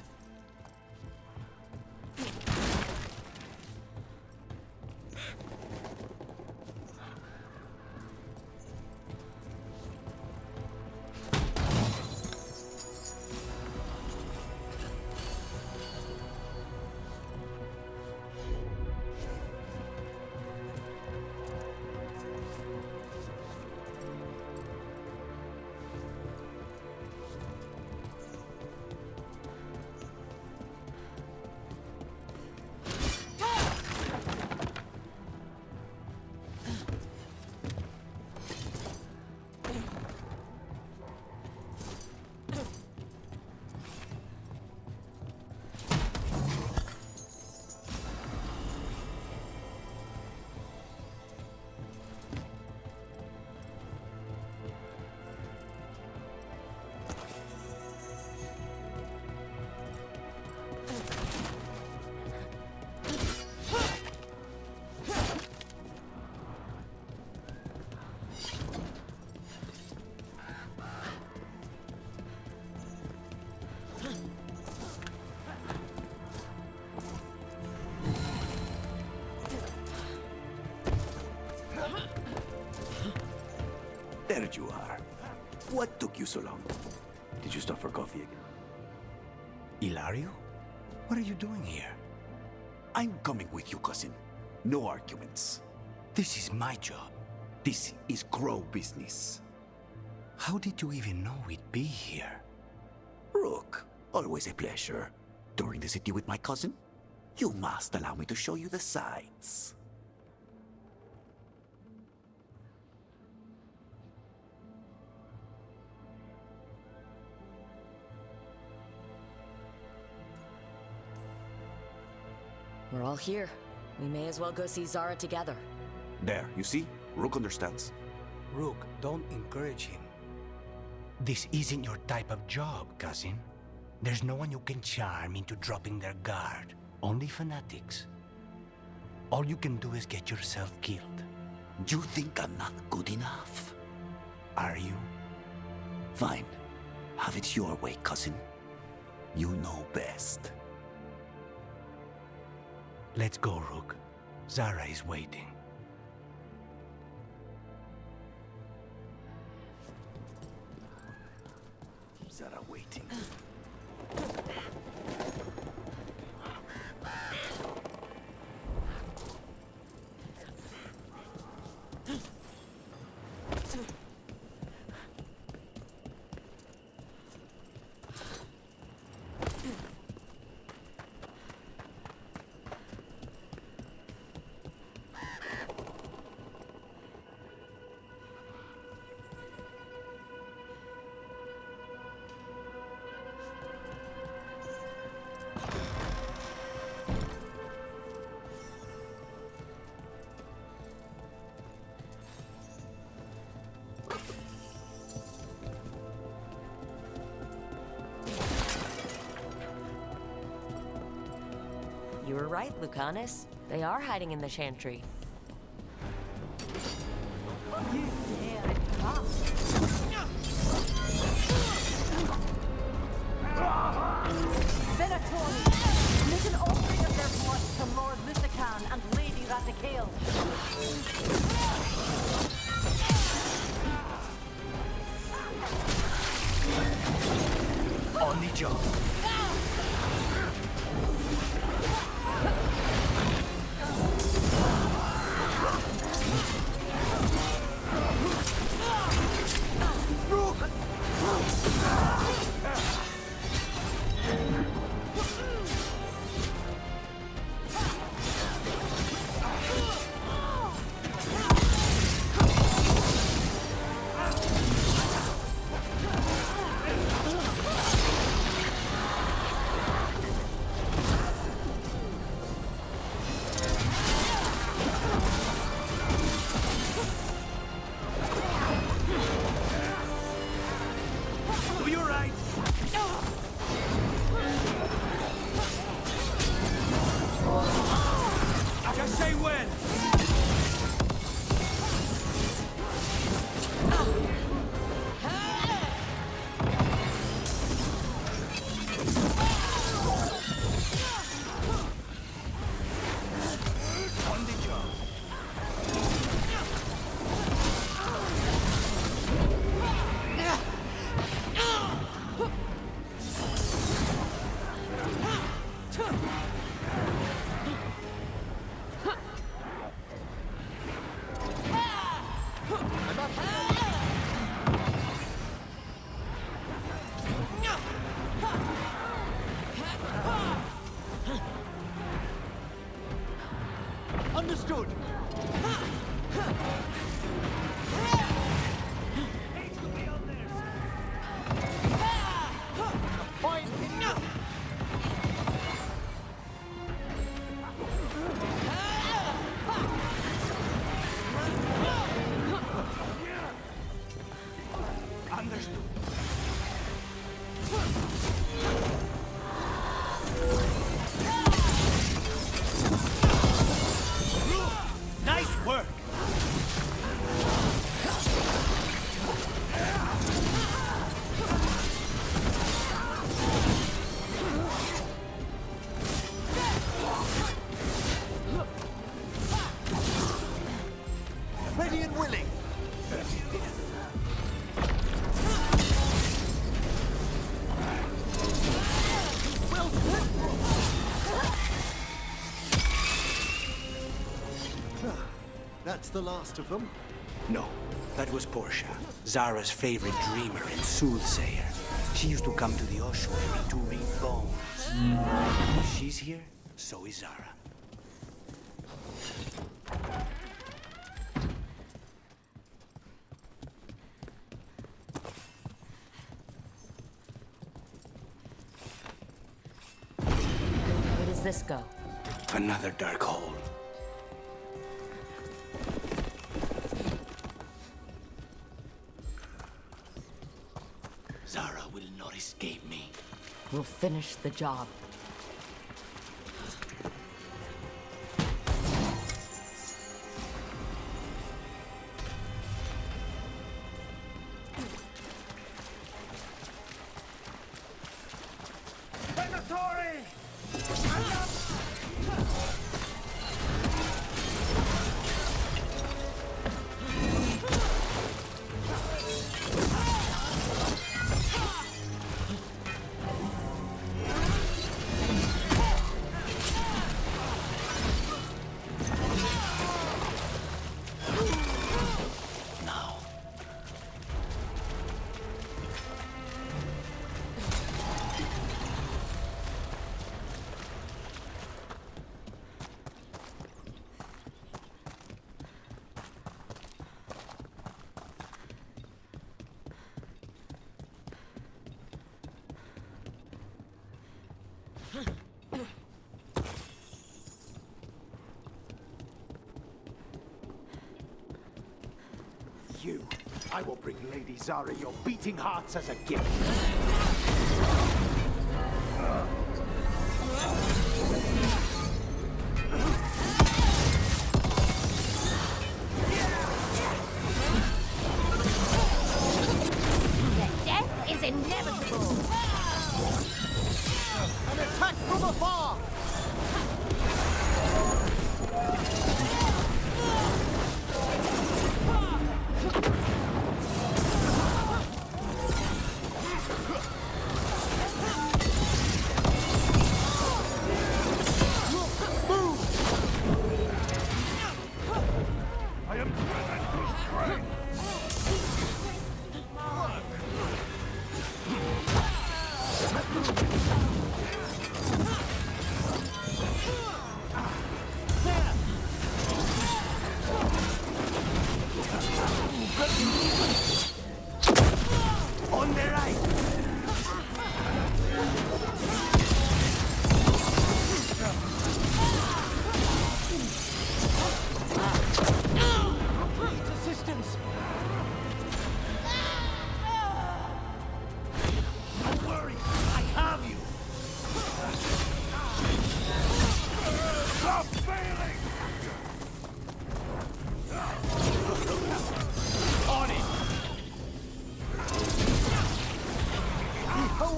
There you are. What took you so long? Did you stop for coffee again? Hilario? What are you doing here? I'm coming with you, cousin. No arguments. This is my job. This is Crow business. How did you even know we'd be here? Rook, always a pleasure. Touring the city with my cousin? You must allow me to show you the sights. We're all here. We may as well go see Zara together. There, you see? Rook understands. Rook, don't encourage him. This isn't your type of job, cousin. There's no one you can charm into dropping their guard. Only fanatics. All you can do is get yourself killed. You think I'm not good enough? Are you? Fine. Have it your way, cousin. You know best. Let's go, Rook. Zara is waiting. Zara waiting. You were right, Lucanus. They are hiding in the chantry. Venatori, make an offering of their blood to Lord Luthicam and Lady Rathacale. On the job. Understood. Ready and willing. That's the last of them? No, that was Portia, Zara's favorite dreamer and soothsayer. She used to come to the ossuary to read bones. If she's here, so is Zara. Where does this go? Another dark hole. Zara will not escape me. We'll finish the job. I will bring Lady Zara your beating hearts as a gift.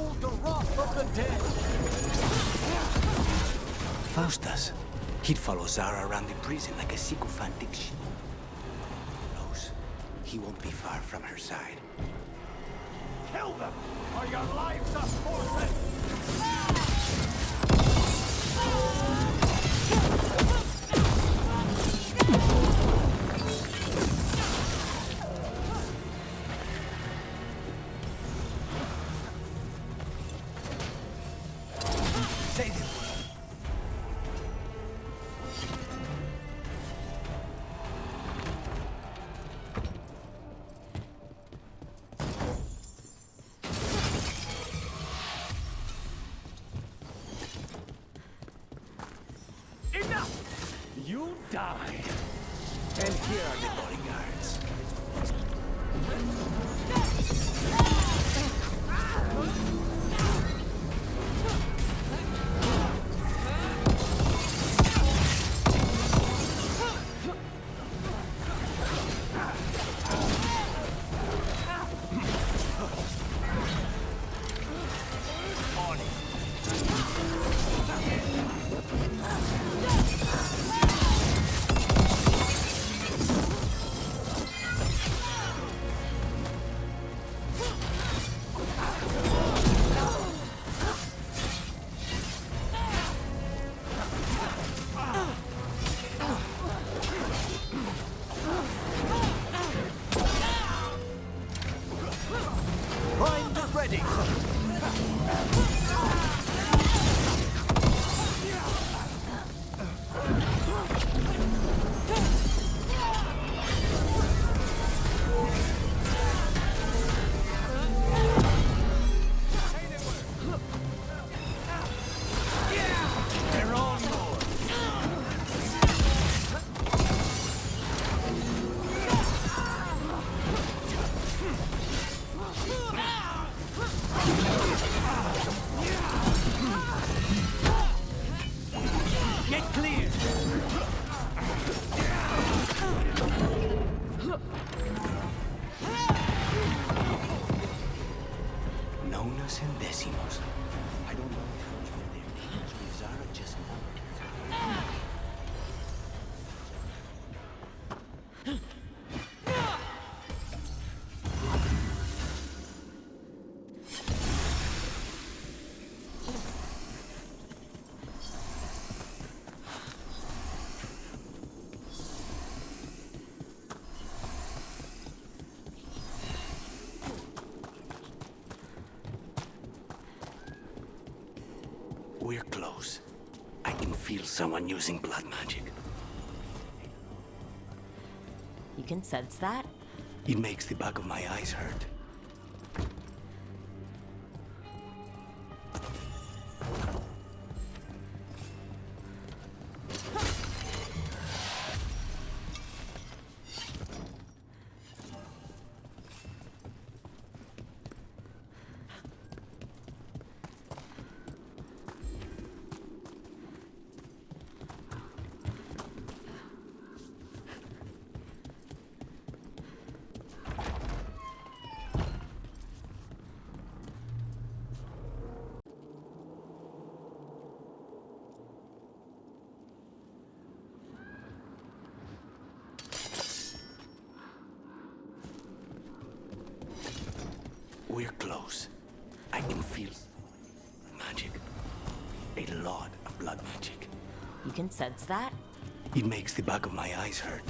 Behold the wrath of the dead! Faustus. He'd follow Zara around the prison like a sycophantic sheep. Knows he won't be far from her side. Kill them, or your lives are forfeit! Say the word. Enough! You die! And here are the bodyguards. Primed and ready. They're on board. Get clear. Nonas and decimos. I don't know much for their names, but Zara just numbered. We're close. I can feel someone using blood magic. You can sense that? It makes the back of my eyes hurt. We're close. I can feel magic. A lot of blood magic. You can sense that? It makes the back of my eyes hurt.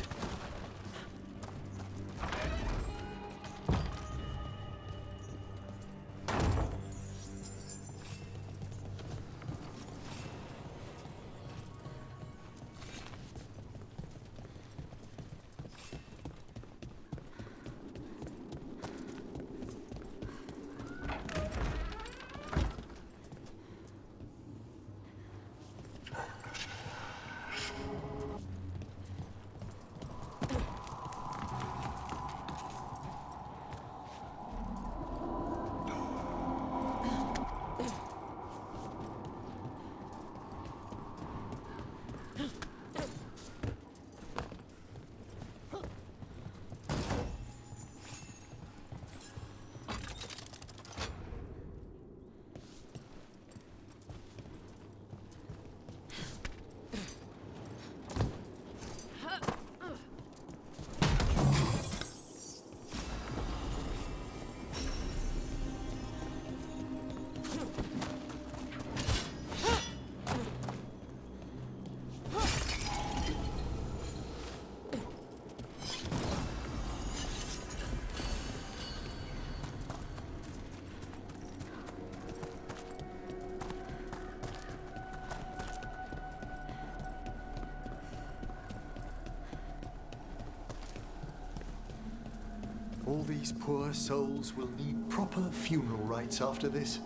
All these poor souls will need proper funeral rites after this.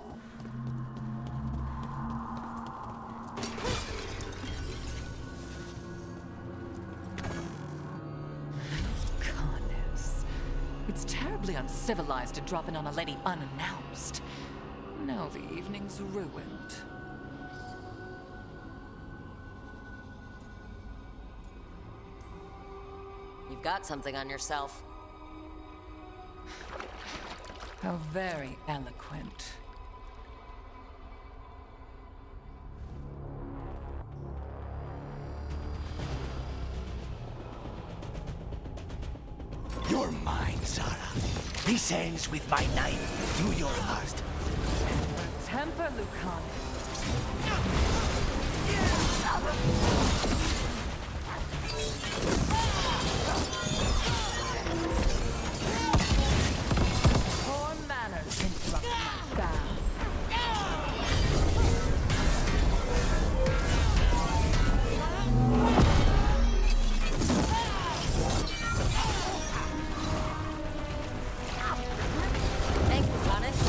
Goodness. It's terribly uncivilized to drop in on a lady unannounced. Now the evening's ruined. You've got something on yourself. How very eloquent. You're mine, Zara. This ends with my knife through your heart. Temper, Lucan. Poor manners interrupt my bow. Thanks, Lucanus.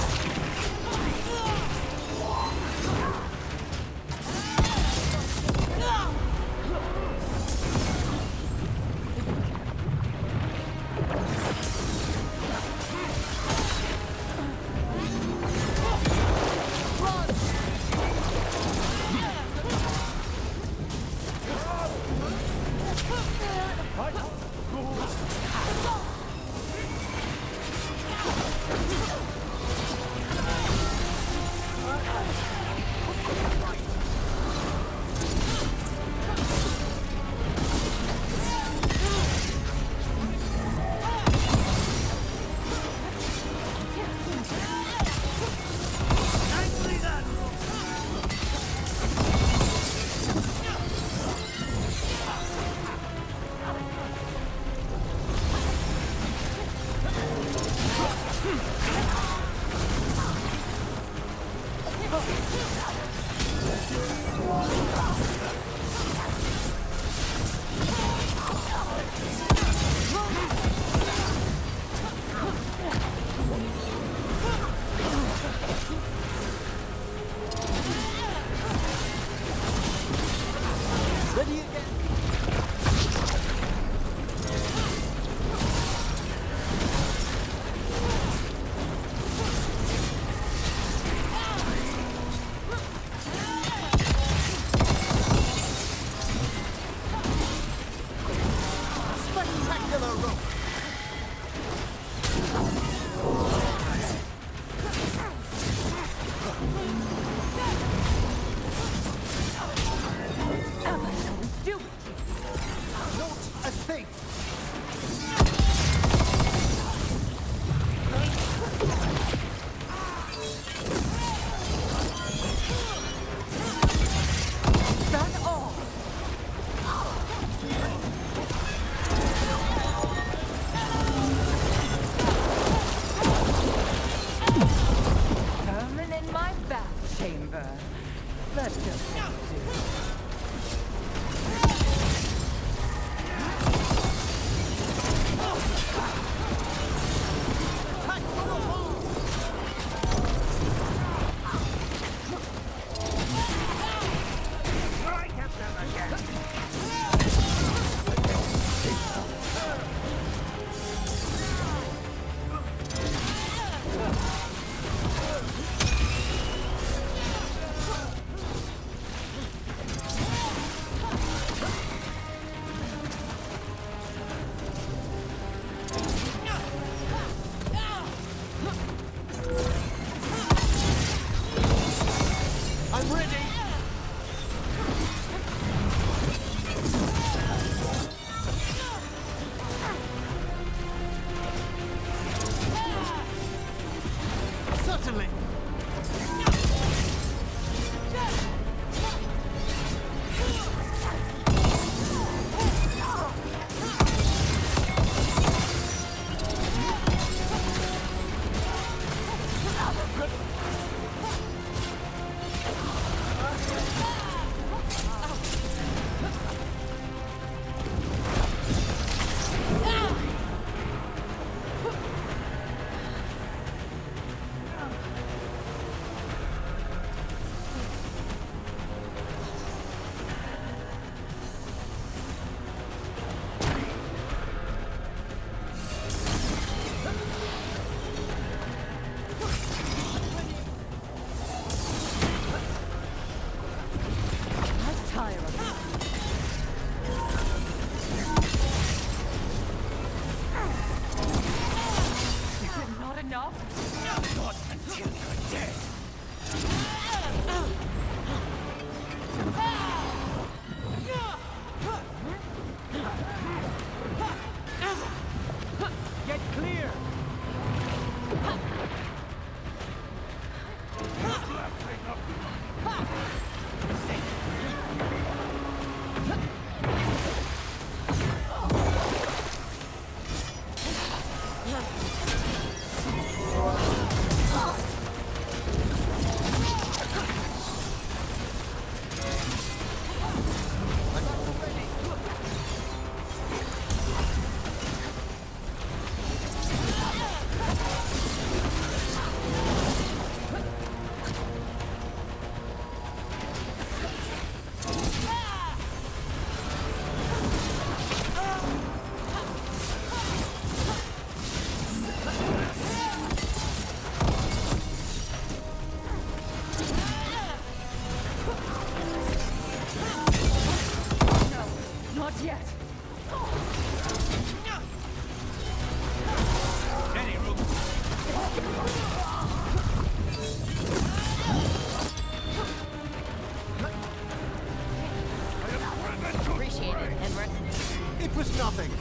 nothing!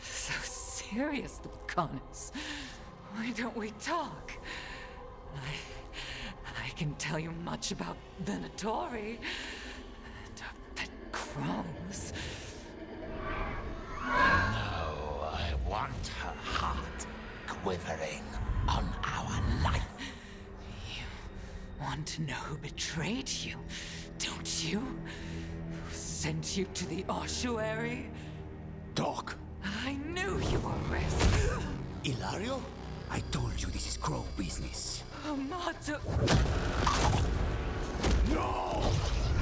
So serious, Lucanus. Why don't we talk? I can tell you much about Venatori. That crows. No, I want her heart quivering on our life. You want to know who betrayed you, don't you? Who sent you to the ossuary? Talk. I knew you were risk. Ilario? I told you this is crow business. Amato. No!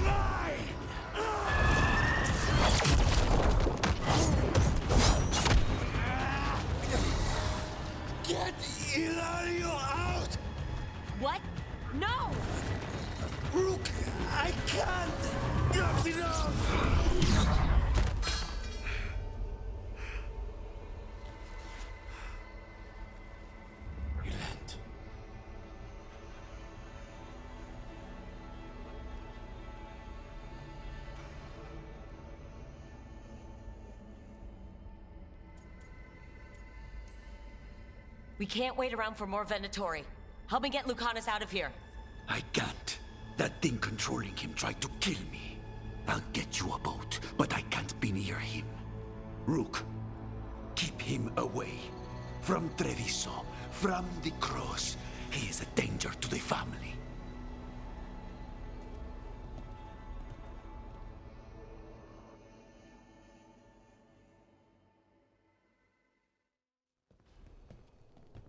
Mine! Get Ilario out! What? No! Rook, I can't! Not enough! Relent. We can't wait around for more Venatori. Help me get Lucanus out of here. I can't. That thing controlling him tried to kill me. I'll get you a boat, but I can't be near him. Rook, keep him away. From Treviso, from the cross. He is a danger to the family.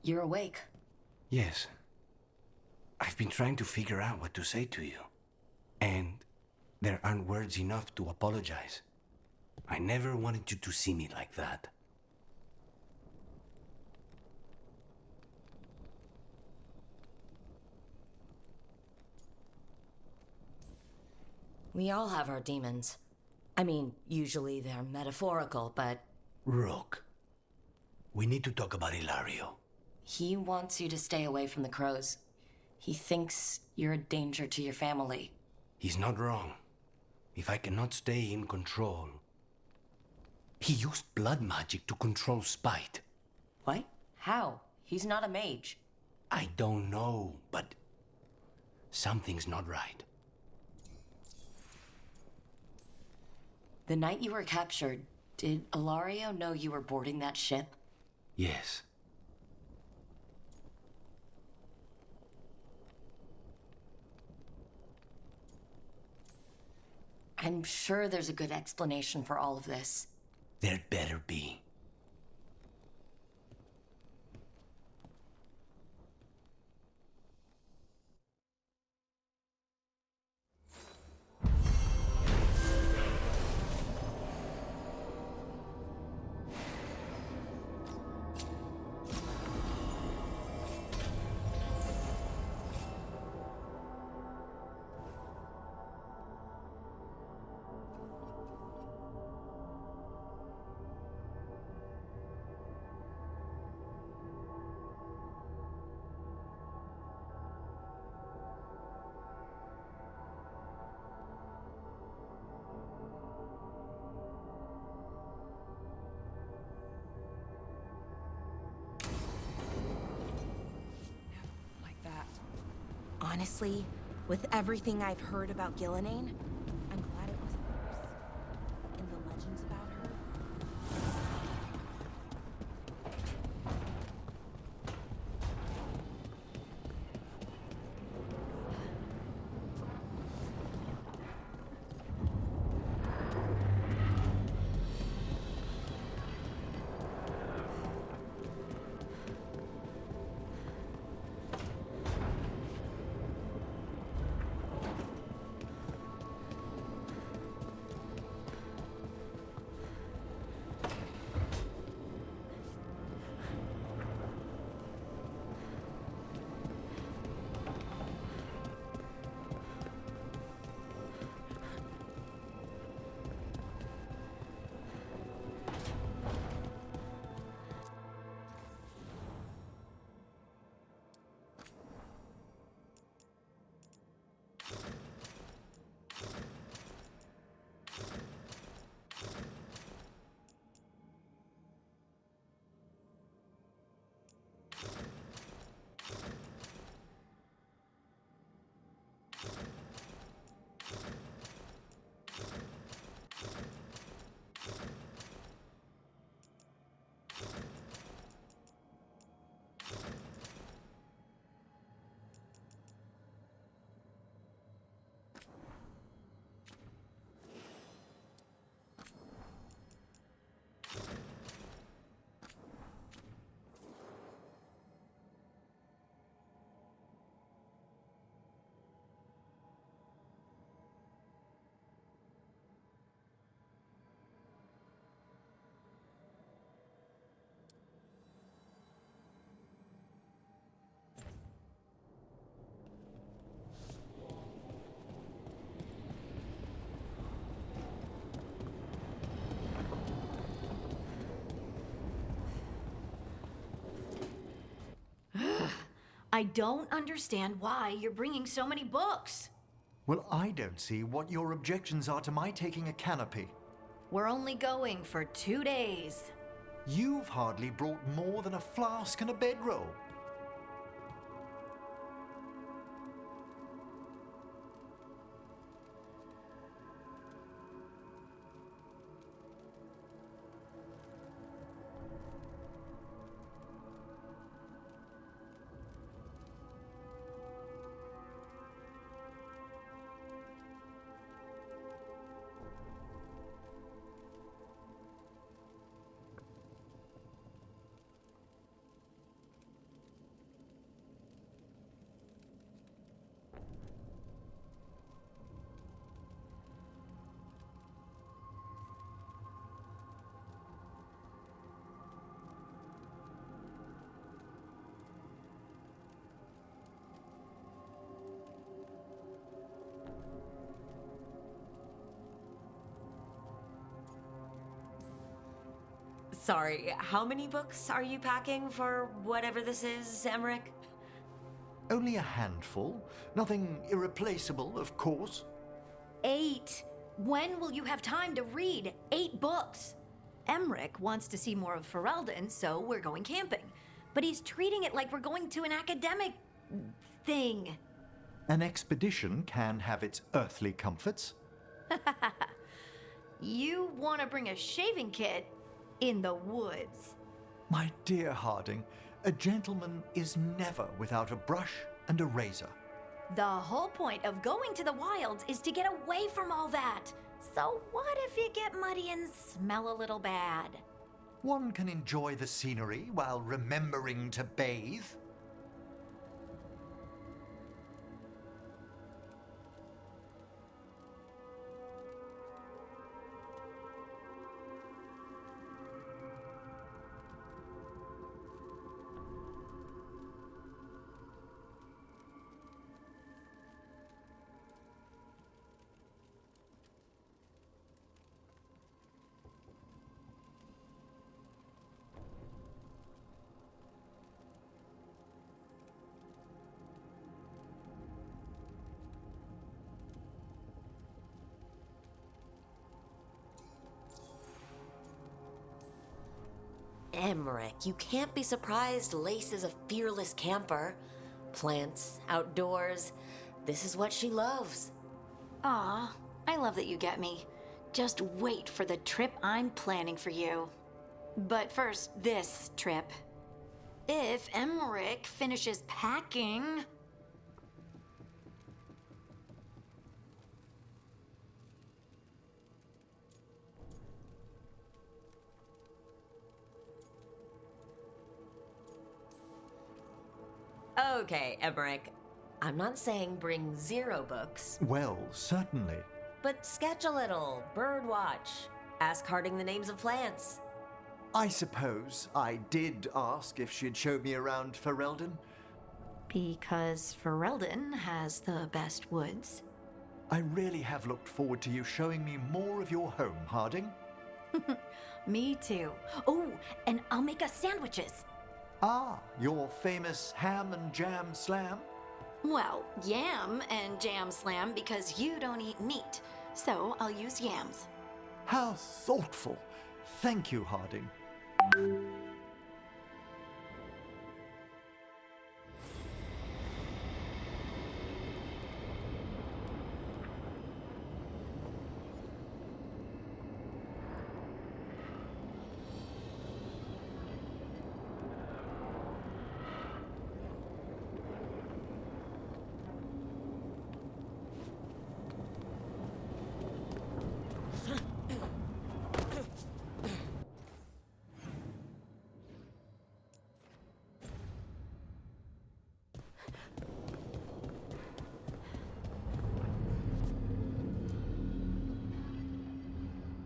You're awake. Yes. I've been trying to figure out what to say to you. And there aren't words enough to apologize. I never wanted you to see me like that. We all have our demons. I mean, usually they're metaphorical, but... Rook, we need to talk about Ilario. He wants you to stay away from the crows. He thinks you're a danger to your family. He's not wrong. If I cannot stay in control... He used blood magic to control spite. What? How? He's not a mage. I don't know, but... something's not right. The night you were captured, did Ilario know you were boarding that ship? Yes. I'm sure there's a good explanation for all of this. There better be. Honestly, with everything I've heard about Gillenane, I'm glad it wasn't worse. In the legends about her, I don't understand why you're bringing so many books. Well, I don't see what your objections are to my taking a canopy. We're only going for 2 days. You've hardly brought more than a flask and a bedroll. Sorry, how many books are you packing for whatever this is, Emmerich? Only a handful. Nothing irreplaceable, of course. 8. When will you have time to read 8 books? Emmerich wants to see more of Ferelden, so we're going camping. But he's treating it like we're going to an academic thing. An expedition can have its earthly comforts. You want to bring a shaving kit in the woods. My dear Harding, a gentleman is never without a brush and a razor. The whole point of going to the wilds is to get away from all that. So what if you get muddy and smell a little bad? One can enjoy the scenery while remembering to bathe. Emmerich, you can't be surprised Lace is a fearless camper. Plants, outdoors, this is what she loves. Aw, I love that you get me. Just wait for the trip I'm planning for you. But first, this trip. If Emmerich finishes packing... Okay, Emmerich. I'm not saying bring 0 books, Well, certainly. but sketch a little, birdwatch, ask Harding the names of plants. I suppose I did ask if she'd show me around Ferelden. Because Ferelden has the best woods. I really have looked forward to you showing me more of your home, Harding. Me too. Oh, and I'll make us sandwiches. Ah, your famous ham and jam slam? Well, yam and jam slam because you don't eat meat. So I'll use yams. How thoughtful. Thank you, Harding.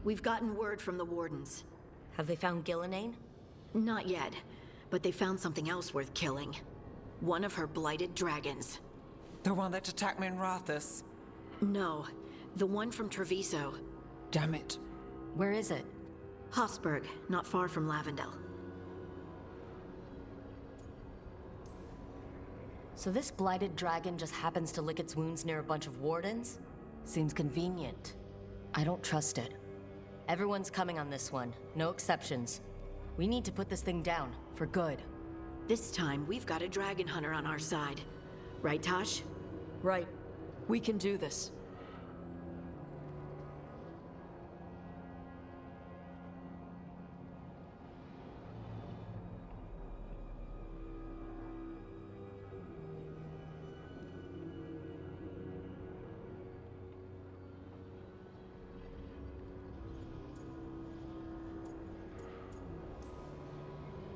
We've gotten word from the wardens. Have they found Gillenane? Not yet, but they found something else worth killing. One of her blighted dragons. The one that attacked me in Rathus. No, the one from Treviso. Damn it. Where is it? Hofsburg, not far from Lavendel. So this blighted dragon just happens to lick its wounds near a bunch of wardens? Seems convenient. I don't trust it. Everyone's coming on this one, no exceptions. We need to put this thing down, for good. This time, we've got a dragon hunter on our side. Right, Tosh? Right. We can do this.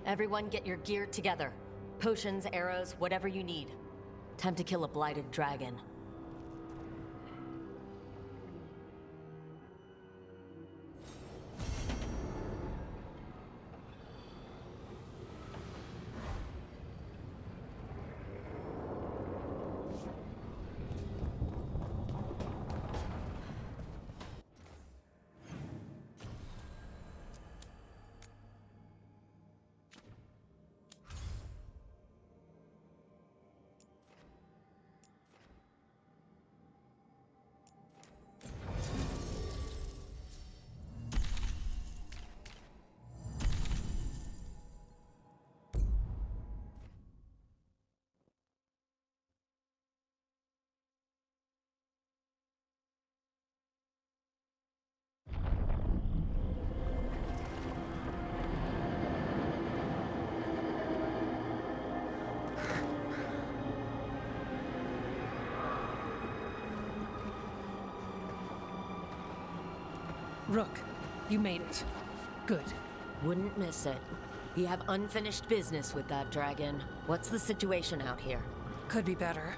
Everyone get your gear together. Potions, arrows, whatever you need. Time to kill a blighted dragon. Rook, you made it. Good. Wouldn't miss it. You have unfinished business with that dragon. What's the situation out here? Could be better.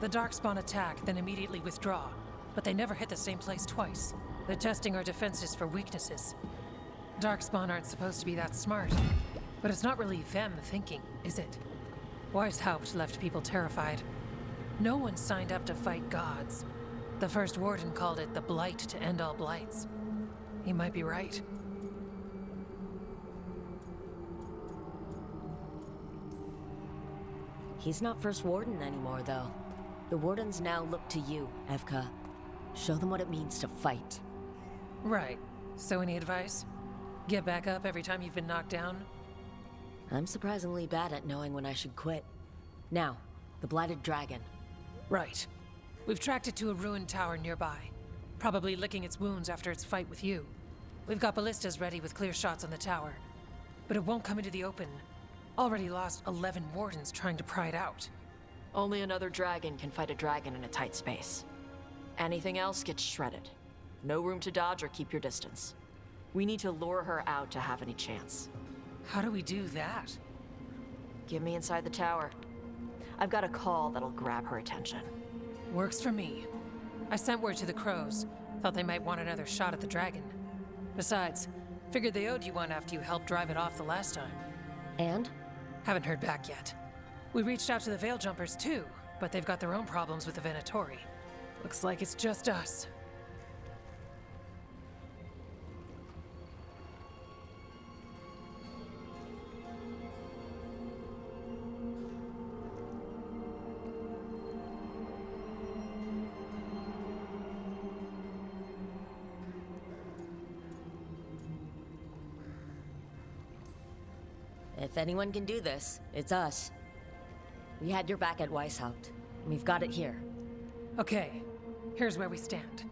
The Darkspawn attack, then immediately withdraw. But they never hit the same place twice. They're testing our defenses for weaknesses. Darkspawn aren't supposed to be that smart. But it's not really them thinking, is it? Weishaupt left people terrified. No one signed up to fight gods. The first warden called it the blight to end all blights. He might be right. He's not First Warden anymore, though. The Wardens now look to you, Evka. Show them what it means to fight. Right. So any advice? Get back up every time you've been knocked down? I'm surprisingly bad at knowing when I should quit. Now, the Blighted Dragon. Right. We've tracked it to a ruined tower nearby. Probably licking its wounds after its fight with you. We've got ballistas ready with clear shots on the tower. But it won't come into the open. Already lost 11 wardens trying to pry it out. Only another dragon can fight a dragon in a tight space. Anything else gets shredded. No room to dodge or keep your distance. We need to lure her out to have any chance. How do we do that? Get me inside the tower. I've got a call that'll grab her attention. Works for me. I sent word to the crows. Thought they might want another shot at the dragon. Besides, figured they owed you one after you helped drive it off the last time. And? Haven't heard back yet. We reached out to the Veil Jumpers too, but they've got their own problems with the Venatori. Looks like it's just us. If anyone can do this, it's us. We had your back at Weishaupt, and we've got it here. Okay, here's where we stand.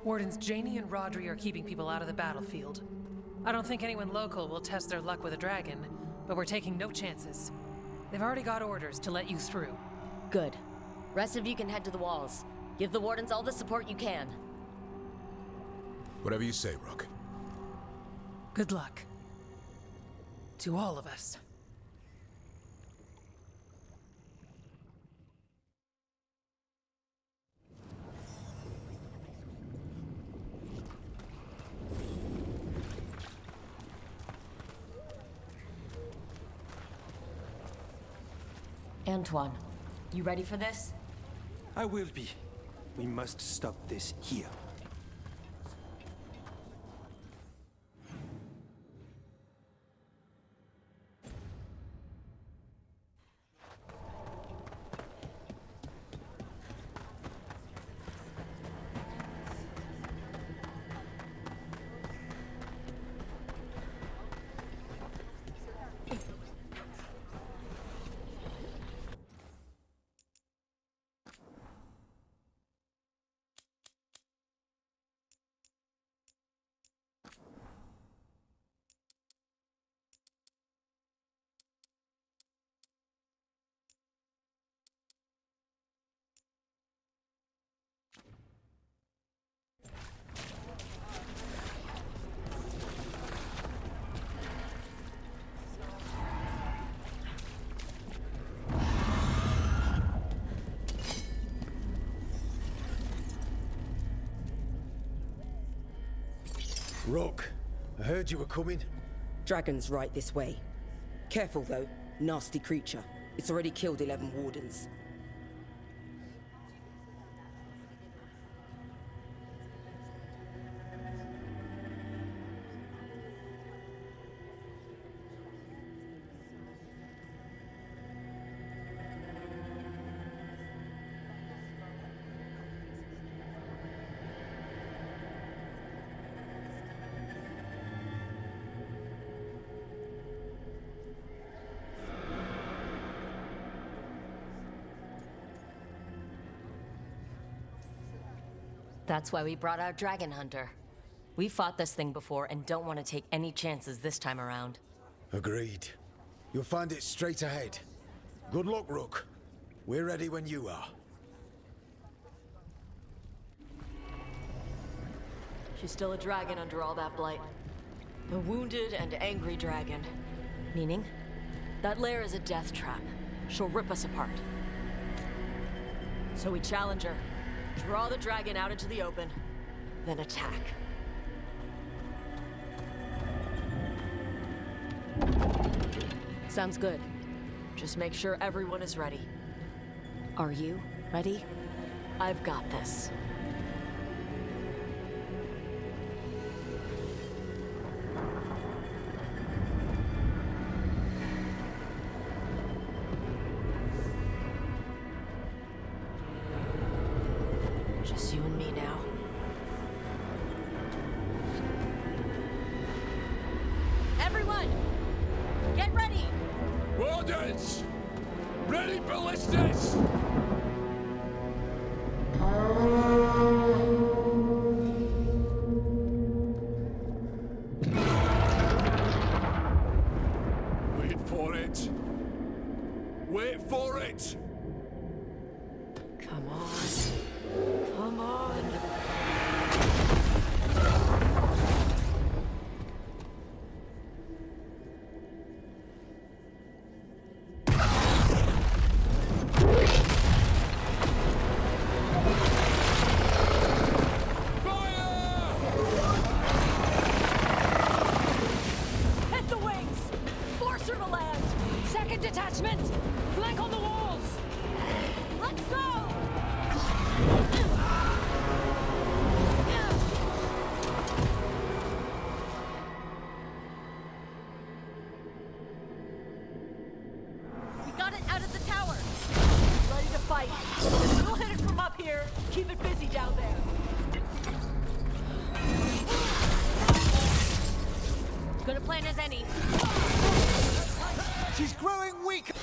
Wardens Janie and Rodri are keeping people out of the battlefield. I don't think anyone local will test their luck with a dragon, but we're taking no chances. They've already got orders to let you through. Good. Rest of you can head to the walls. Give the Wardens all the support you can. Whatever you say, Rook. Good luck. To all of us. Antoine, you ready for this? I will be. We must stop this here. Rook, I heard you were coming. Dragon's right this way. Careful though, nasty creature. It's already killed 11 wardens. That's why we brought our dragon hunter. We fought this thing before and don't want to take any chances this time around. Agreed. You'll find it straight ahead. Good luck, Rook. We're ready when you are. She's still a dragon under all that blight. A wounded and angry dragon. Meaning? That lair is a death trap. She'll rip us apart. So we challenge her. Draw the dragon out into the open, then attack. Sounds good. Just make sure everyone is ready. Are you ready? I've got this. Just you and me now. Everyone! Get ready! Wardens! Ready ballistas! Wait for it! Wait for it! Come on. Come on. Hit the wings! Force her to land! Second detachment! Flank on the walls! Let's go! We got it out of the tower. Ready to fight. We'll hit it from up here. Keep it busy down there. Good a plan as any. She's growing weaker.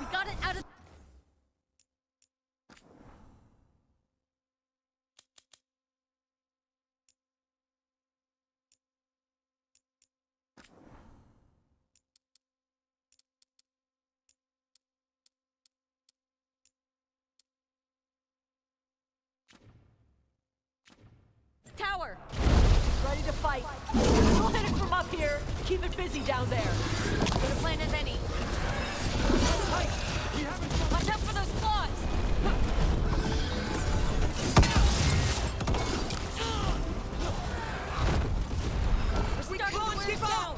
We got it out of... Tower! Ready to fight. We'll hit it from up here. Keep it busy down there. Good a plan as any. Watch out for those claws! We're starting to wear it down!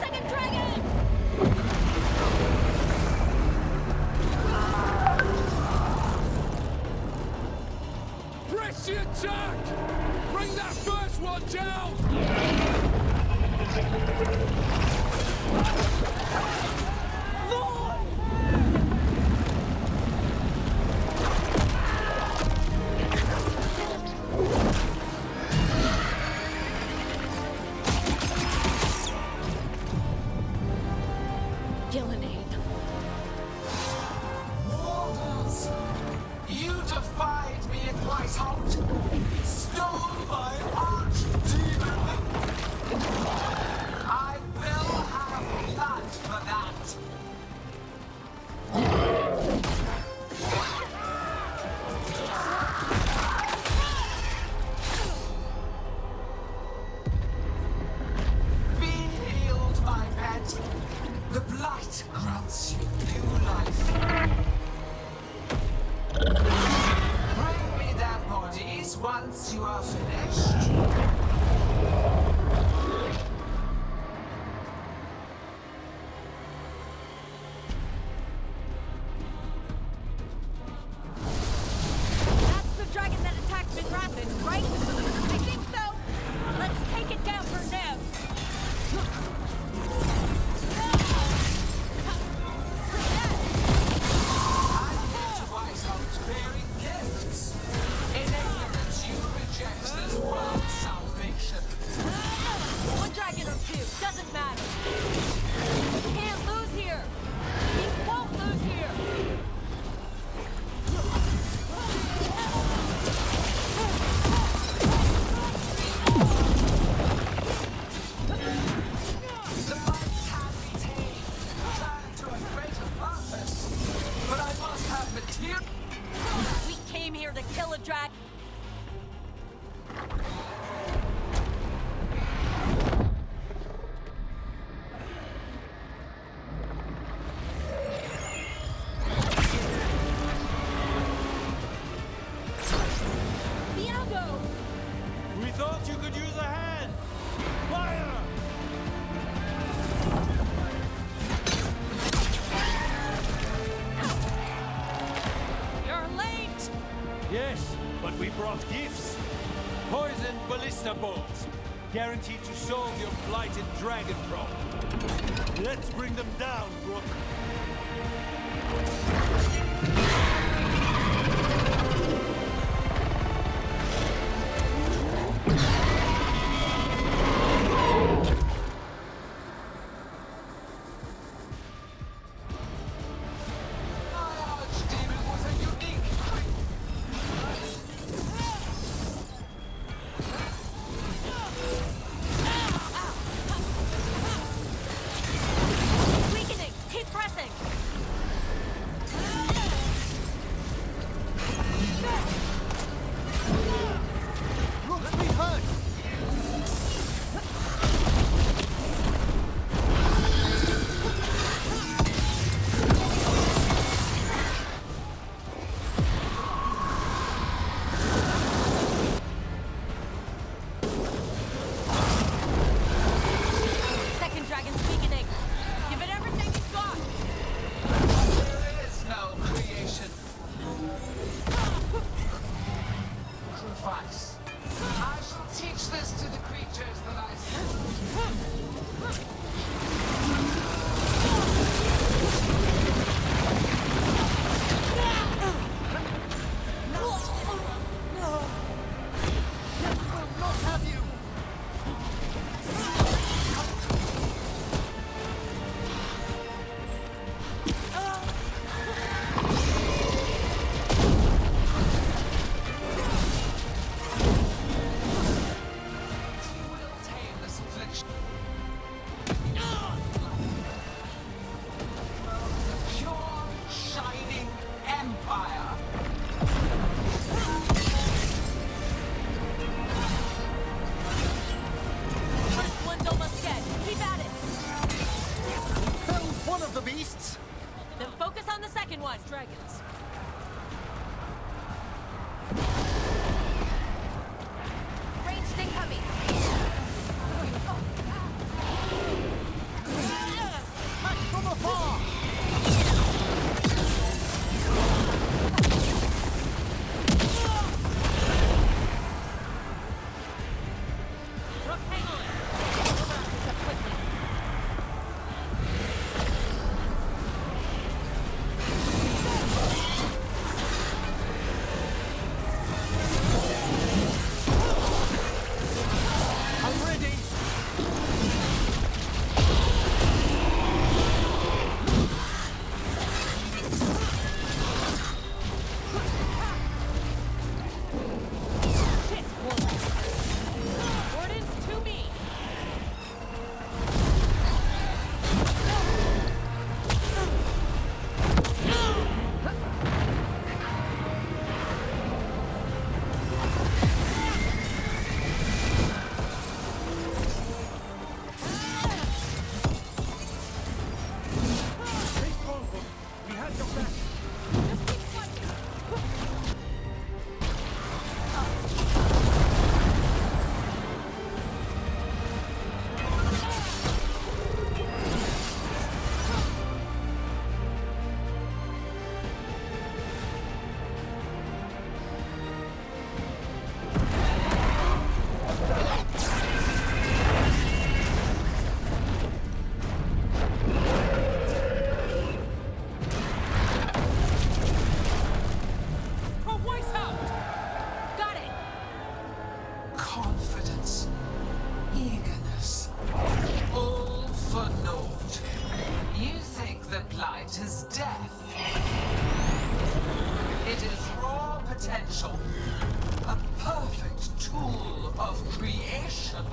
Second dragon! Press the attack! Bring that first one down! You defied me at Whiteholt! Stole my archdemon! I will have blood for that! Be healed, my pet! The blight grants you new life. Bring me their bodies once you are finished. That's the dragon that attacked Minrathis, right? I think so. Let's take it down for now. One dragon or two, doesn't matter. We can't lose here. We won't lose here. The lights have me tamed, planned to a greater purpose. But I must have material. We came here to kill a dragon. We thought you could use a hand! Fire! You're late! Yes, but we brought gifts. Poisoned ballista bolts. Guaranteed to solve your blighted dragon problem. Let's bring them down, Rook. Weakening! Keep pressing! mission.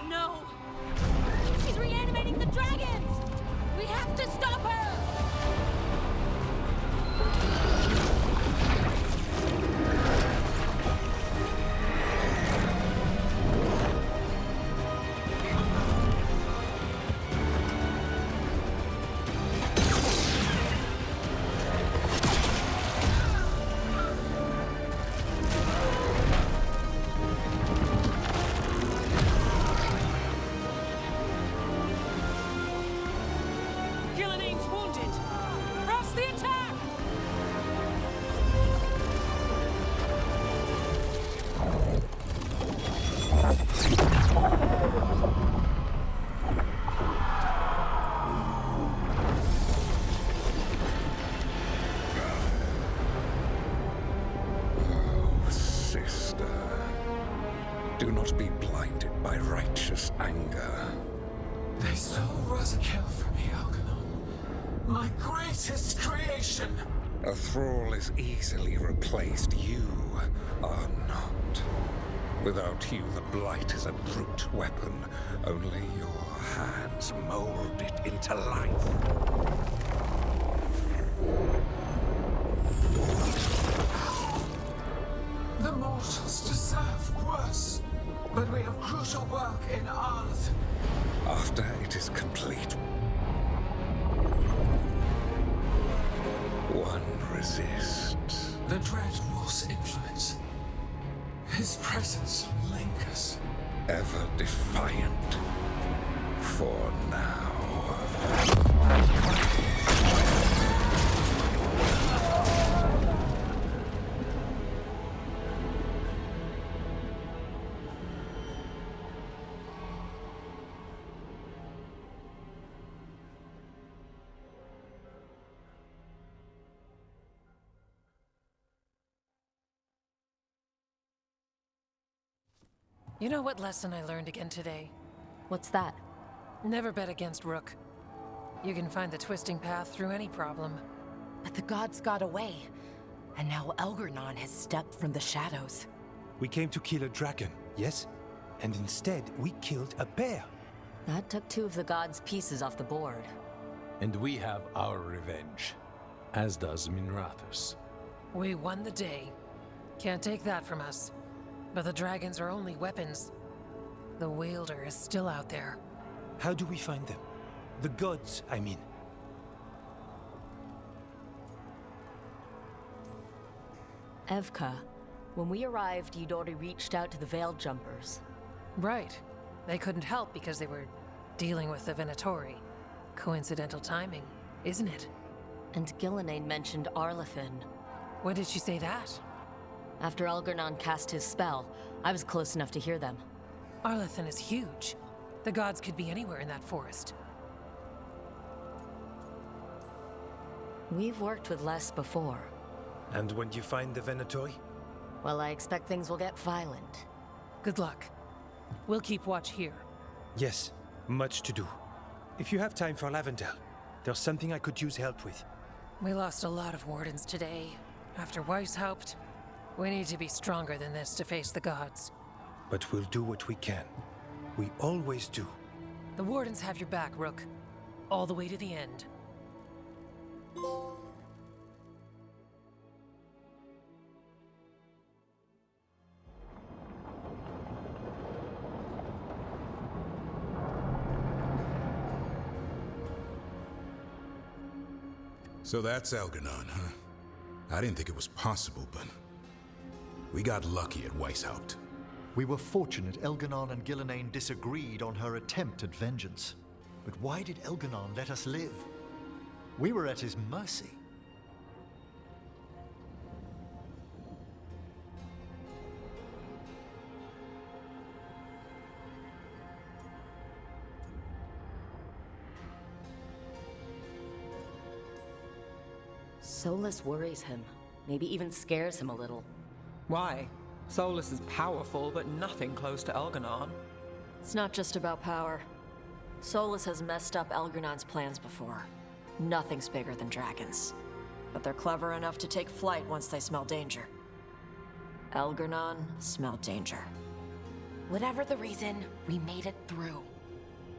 No! She's reanimating the dragons! We have to stop her! Gillening's wounded! Press the attack! Oh, sister. Do not be blinded by righteous anger. They stole Rosakill from me, Algernon. My greatest creation. A thrall is easily replaced. You are not. Without you, the Blight is a brute weapon. Only your hands mold it into life. The mortals deserve worse. But we have crucial work in Arleth. After it is complete, one resists. The Dread Wolf's influence. His presence lingers. Ever defiant. For now. You know what lesson I learned again today? What's that? Never bet against Rook. You can find the twisting path through any problem. But the gods got away, and now Elgernon has stepped from the shadows. We came to kill a dragon, yes? And instead, we killed a bear. That took two of the gods' pieces off the board. And we have our revenge, as does Minrathous. We won the day. Can't take that from us. But the dragons are only weapons. The wielder is still out there. How do we find them? The gods, I mean. Evka, when we arrived, you'd already reached out to the Veiled Jumpers. Right. They couldn't help because they were dealing with the Venatori. Coincidental timing, isn't it? And Gillenane mentioned Arlethin. When did she say that? After Algernon cast his spell, I was close enough to hear them. Arlethin is huge. The gods could be anywhere in that forest. We've worked with less before. And when you find the Venatori? Well, I expect things will get violent. Good luck. We'll keep watch here. Yes, much to do. If you have time for Lavendel, there's something I could use help with. We lost a lot of wardens today. After Weishaupt, we need to be stronger than this to face the gods. But we'll do what we can. We always do. The wardens have your back, Rook. All the way to the end. So that's Algernon, huh? I didn't think it was possible, but we got lucky at Weishaupt. We were fortunate Elgernon and Gillenane disagreed on her attempt at vengeance. But why did Elgernon let us live? We were at his mercy. Solus worries him. Maybe even scares him a little. Why? Solus is powerful, but nothing close to Algernon. It's not just about power. Solus has messed up Algernon's plans before. Nothing's bigger than dragons. but they're clever enough to take flight once they smell danger. Elgernon smelled danger. Whatever the reason, we made it through.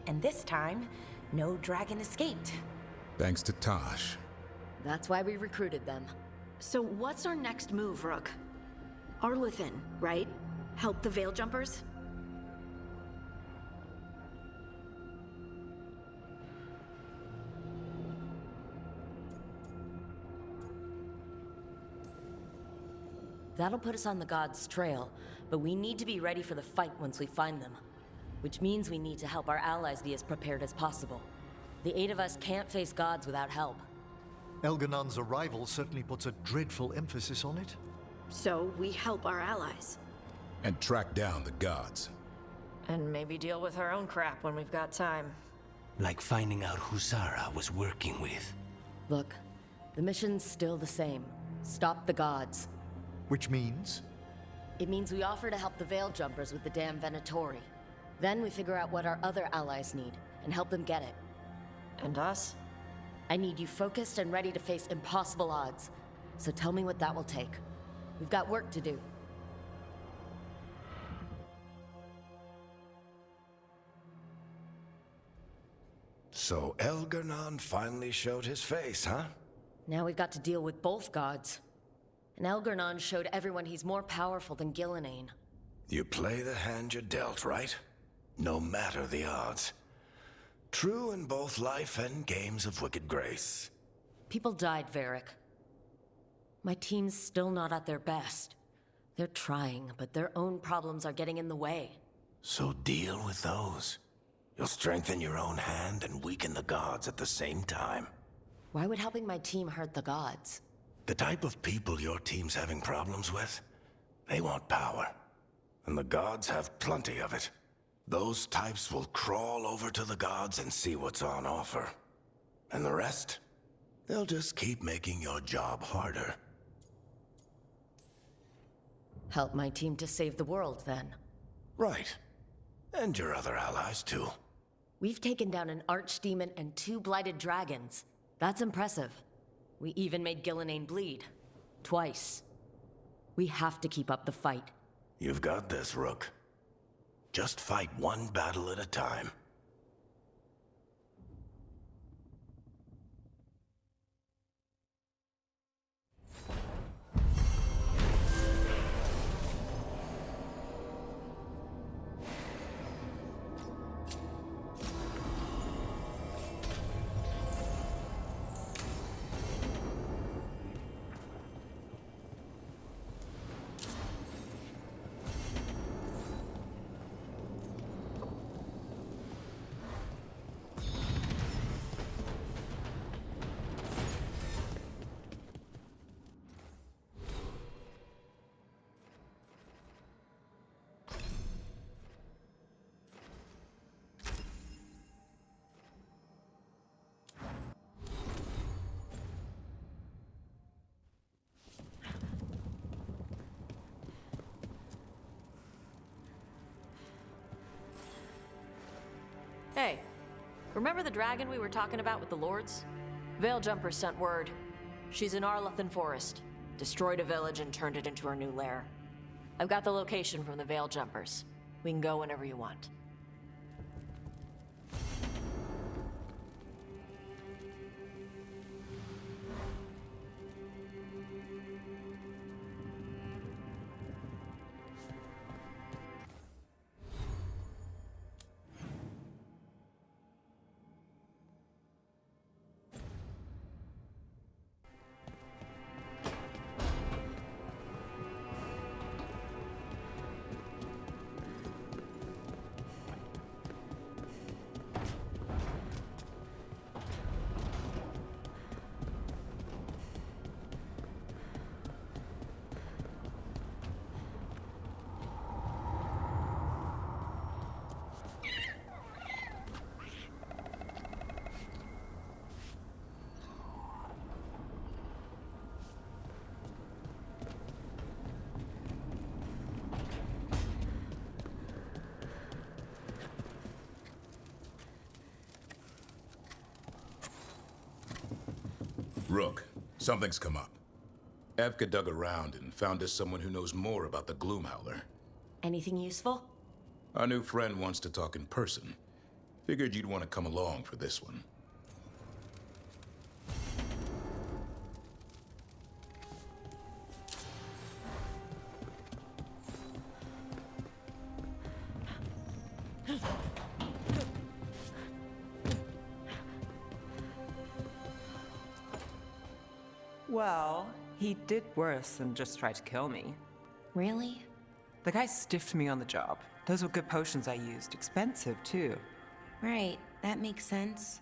And this time, no dragon escaped. Thanks to Tosh. That's why we recruited them. So what's our next move, Rook? Arlethan, right? Help the Veil Jumpers? That'll put us on the gods' trail, but we need to be ready for the fight once we find them. Which means we need to help our allies be as prepared as possible. The 8 of us can't face gods without help. Elganon's arrival certainly puts a dreadful emphasis on it. So we help our allies. And track down the gods. And maybe deal with our own crap when we've got time. Like finding out who Zara was working with. Look, the mission's still the same. Stop the gods. Which means? It means we offer to help the Veil Jumpers with the damn Venatori. Then we figure out what our other allies need, and help them get it. And us? I need you focused and ready to face impossible odds. So tell me what that will take. We've got work to do. So Elgernon finally showed his face, huh? Now we've got to deal with both gods. And Elgernon showed everyone he's more powerful than Gillenane. You play the hand you're dealt, right? No matter the odds. True in both life and games of wicked grace. People died, Varric. My team's still not at their best. They're trying, but their own problems are getting in the way. So deal with those. You'll strengthen your own hand and weaken the gods at the same time. Why would helping my team hurt the gods? The type of people your team's having problems with, they want power. And the gods have plenty of it. Those types will crawl over to the gods and see what's on offer. And the rest? They'll just keep making your job harder. Help my team to save the world, then. Right. And your other allies, too. We've taken down an archdemon and 2 blighted dragons. That's impressive. We even made Gillenane bleed. Twice. We have to keep up the fight. You've got this, Rook. Just fight one battle at a time. Hey, remember the dragon we were talking about with the lords? Veil Jumpers sent word. She's in Arlethan Forest. Destroyed a village and turned it into her new lair. I've got the location from the Veil Jumpers. We can go whenever you want. Rook, Something's come up. Evka dug around and found us someone who knows more about the Gloomhowler. Anything useful? Our new friend wants to talk in person. Figured you'd want to come along for this one. Well, he did worse than just try to kill me. Really? The guy stiffed me on the job. Those were good potions I used. Expensive, too. Right, that makes sense.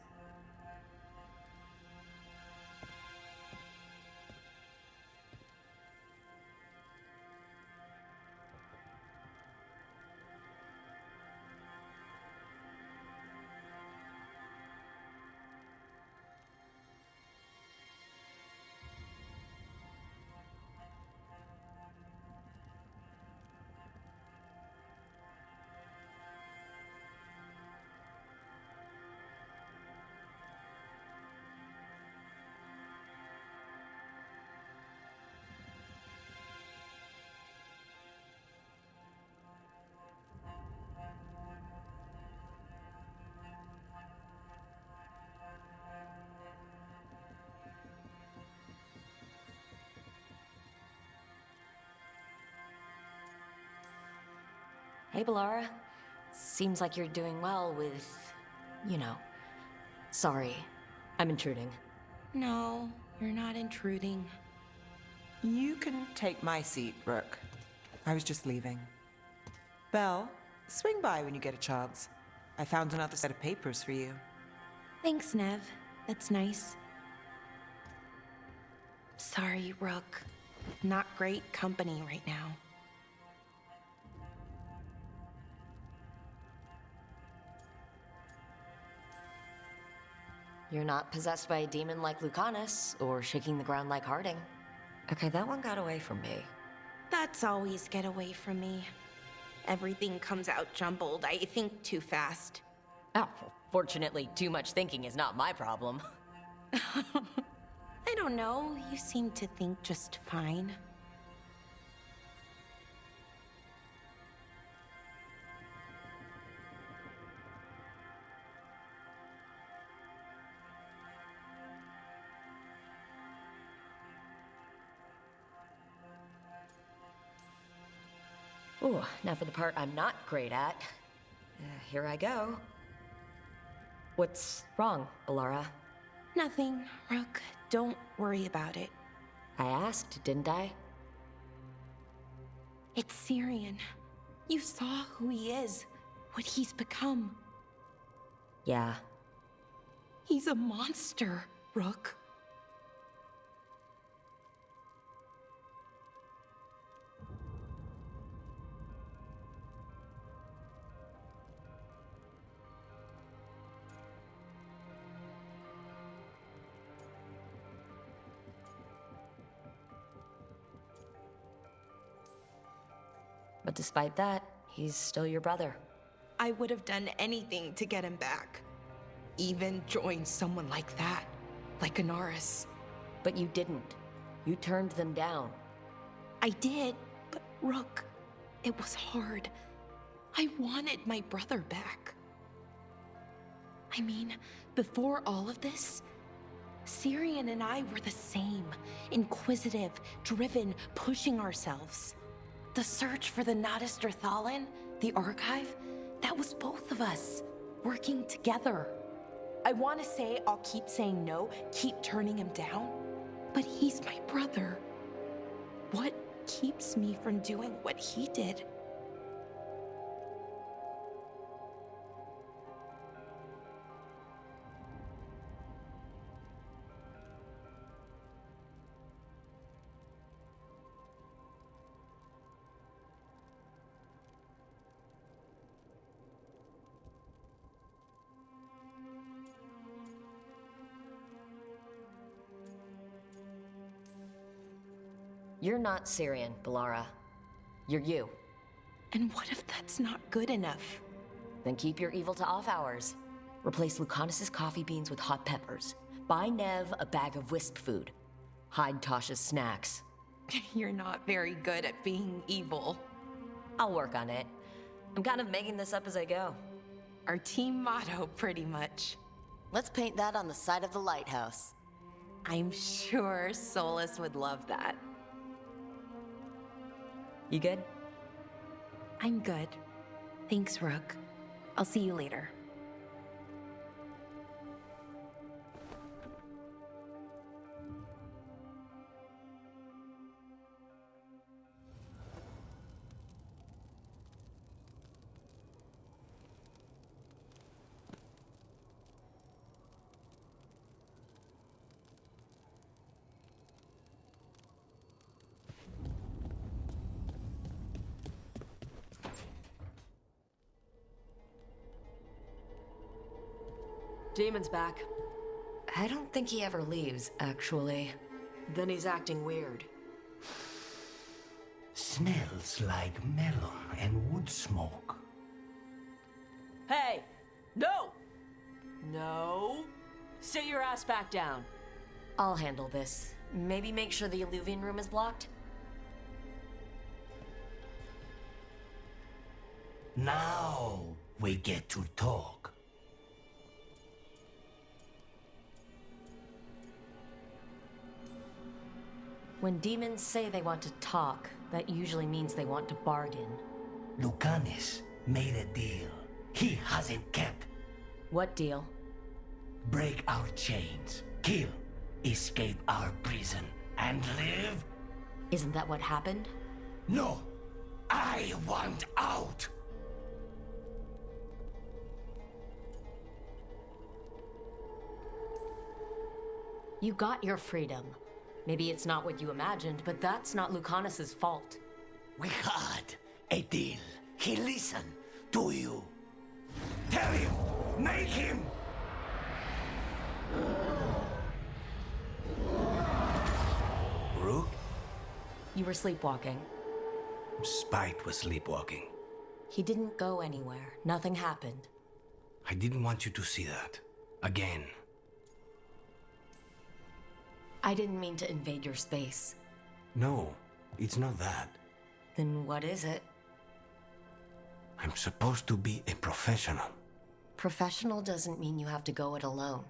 Hey, Bellara. Seems like you're doing well with, you know. Sorry, I'm intruding. No, you're not intruding. You can take my seat, Rook. I was just leaving. Belle, swing by when you get a chance. I found another set of papers for you. Thanks, Nev. That's nice. Sorry, Rook. Not great company right now. You're not possessed by a demon like Lucanus, or shaking the ground like Harding. Okay, that one got away from me. That's always get away from me. Everything comes out jumbled. I think too fast. Oh, fortunately, too much thinking is not my problem. I don't know. You seem to think just fine. Ooh, now for the part I'm not great at. Here I go. What's wrong, Bellara? Nothing, Rook. Don't worry about it. I asked, didn't I? It's Syrian. You saw who he is, what he's become. Yeah. He's a monster, Rook. But despite that, he's still your brother. I would have done anything to get him back. Even join someone like that, like Anaris. But you didn't. You turned them down. I did, but Rook, it was hard. I wanted my brother back. I mean, before all of this, Syrian and I were the same. Inquisitive, driven, pushing ourselves. The search for the Nodester Thalin, the archive, that was both of us, working together. I want to say I'll keep saying no, keep turning him down, but he's my brother. What keeps me from doing what he did? You're not Syrian, Bellara. You're you. And what if that's not good enough? Then keep your evil to off hours. Replace Lucanus's coffee beans with hot peppers. Buy Nev a bag of wisp food. Hide Tasha's snacks. You're not very good at being evil. I'll work on it. I'm kind of making this up as I go. Our team motto, pretty much. Let's paint that on the side of the lighthouse. I'm sure Solus would love that. You good? I'm good. Thanks, Rook. I'll see you later. Demon's back. I don't think he ever leaves, actually. Then he's acting weird. Smells like melon and wood smoke. Hey! No! No! Sit your ass back down. I'll handle this. Maybe make sure the Illuvian room is blocked? Now we get to talk. When demons say they want to talk, that usually means they want to bargain. Lucanus made a deal he hasn't kept. What deal? Break our chains, kill, escape our prison, and live? Isn't that what happened? No! I want out! You got your freedom. Maybe it's not what you imagined, but that's not Lucanus's fault. We had a deal. He listened to you. Tell him! Make him! Rook? You were sleepwalking. Spite was sleepwalking. He didn't go anywhere. Nothing happened. I didn't want you to see that. Again. I didn't mean to invade your space. No, it's not that. Then what is it? I'm supposed to be a professional. Professional doesn't mean you have to go it alone.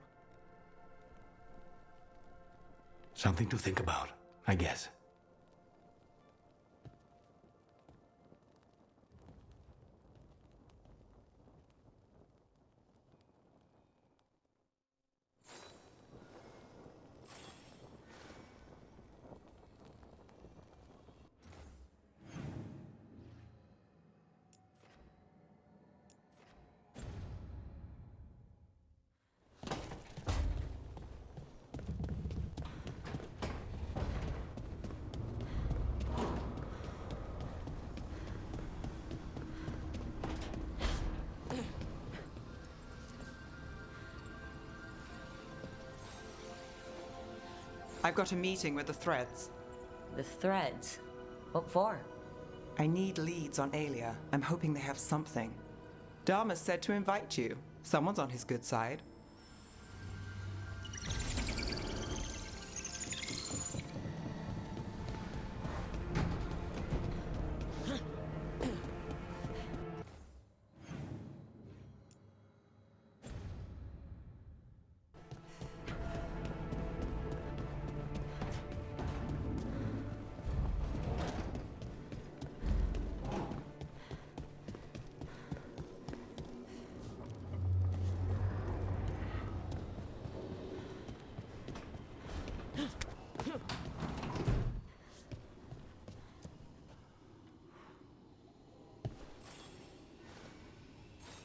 Something to think about, I guess. I've got a meeting with the Threads. The Threads? What for? I need leads on Aelia. I'm hoping they have something. Dharma said to invite you. Someone's on his good side.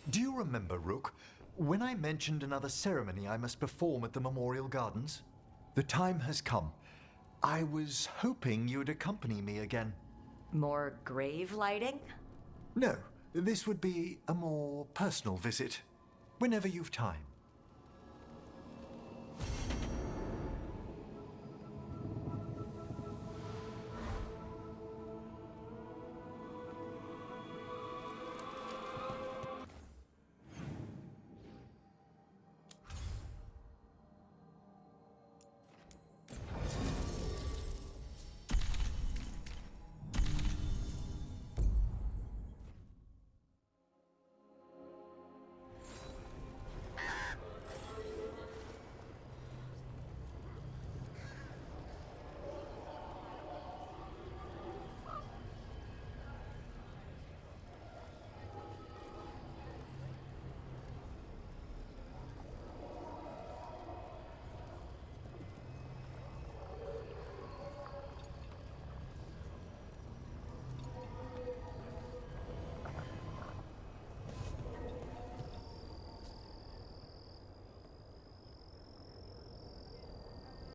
Do you remember, Rook, when I mentioned another ceremony I must perform at the Memorial Gardens? The time has come. I was hoping you'd accompany me again. More grave lighting? No, this would be a more personal visit. Whenever you've time.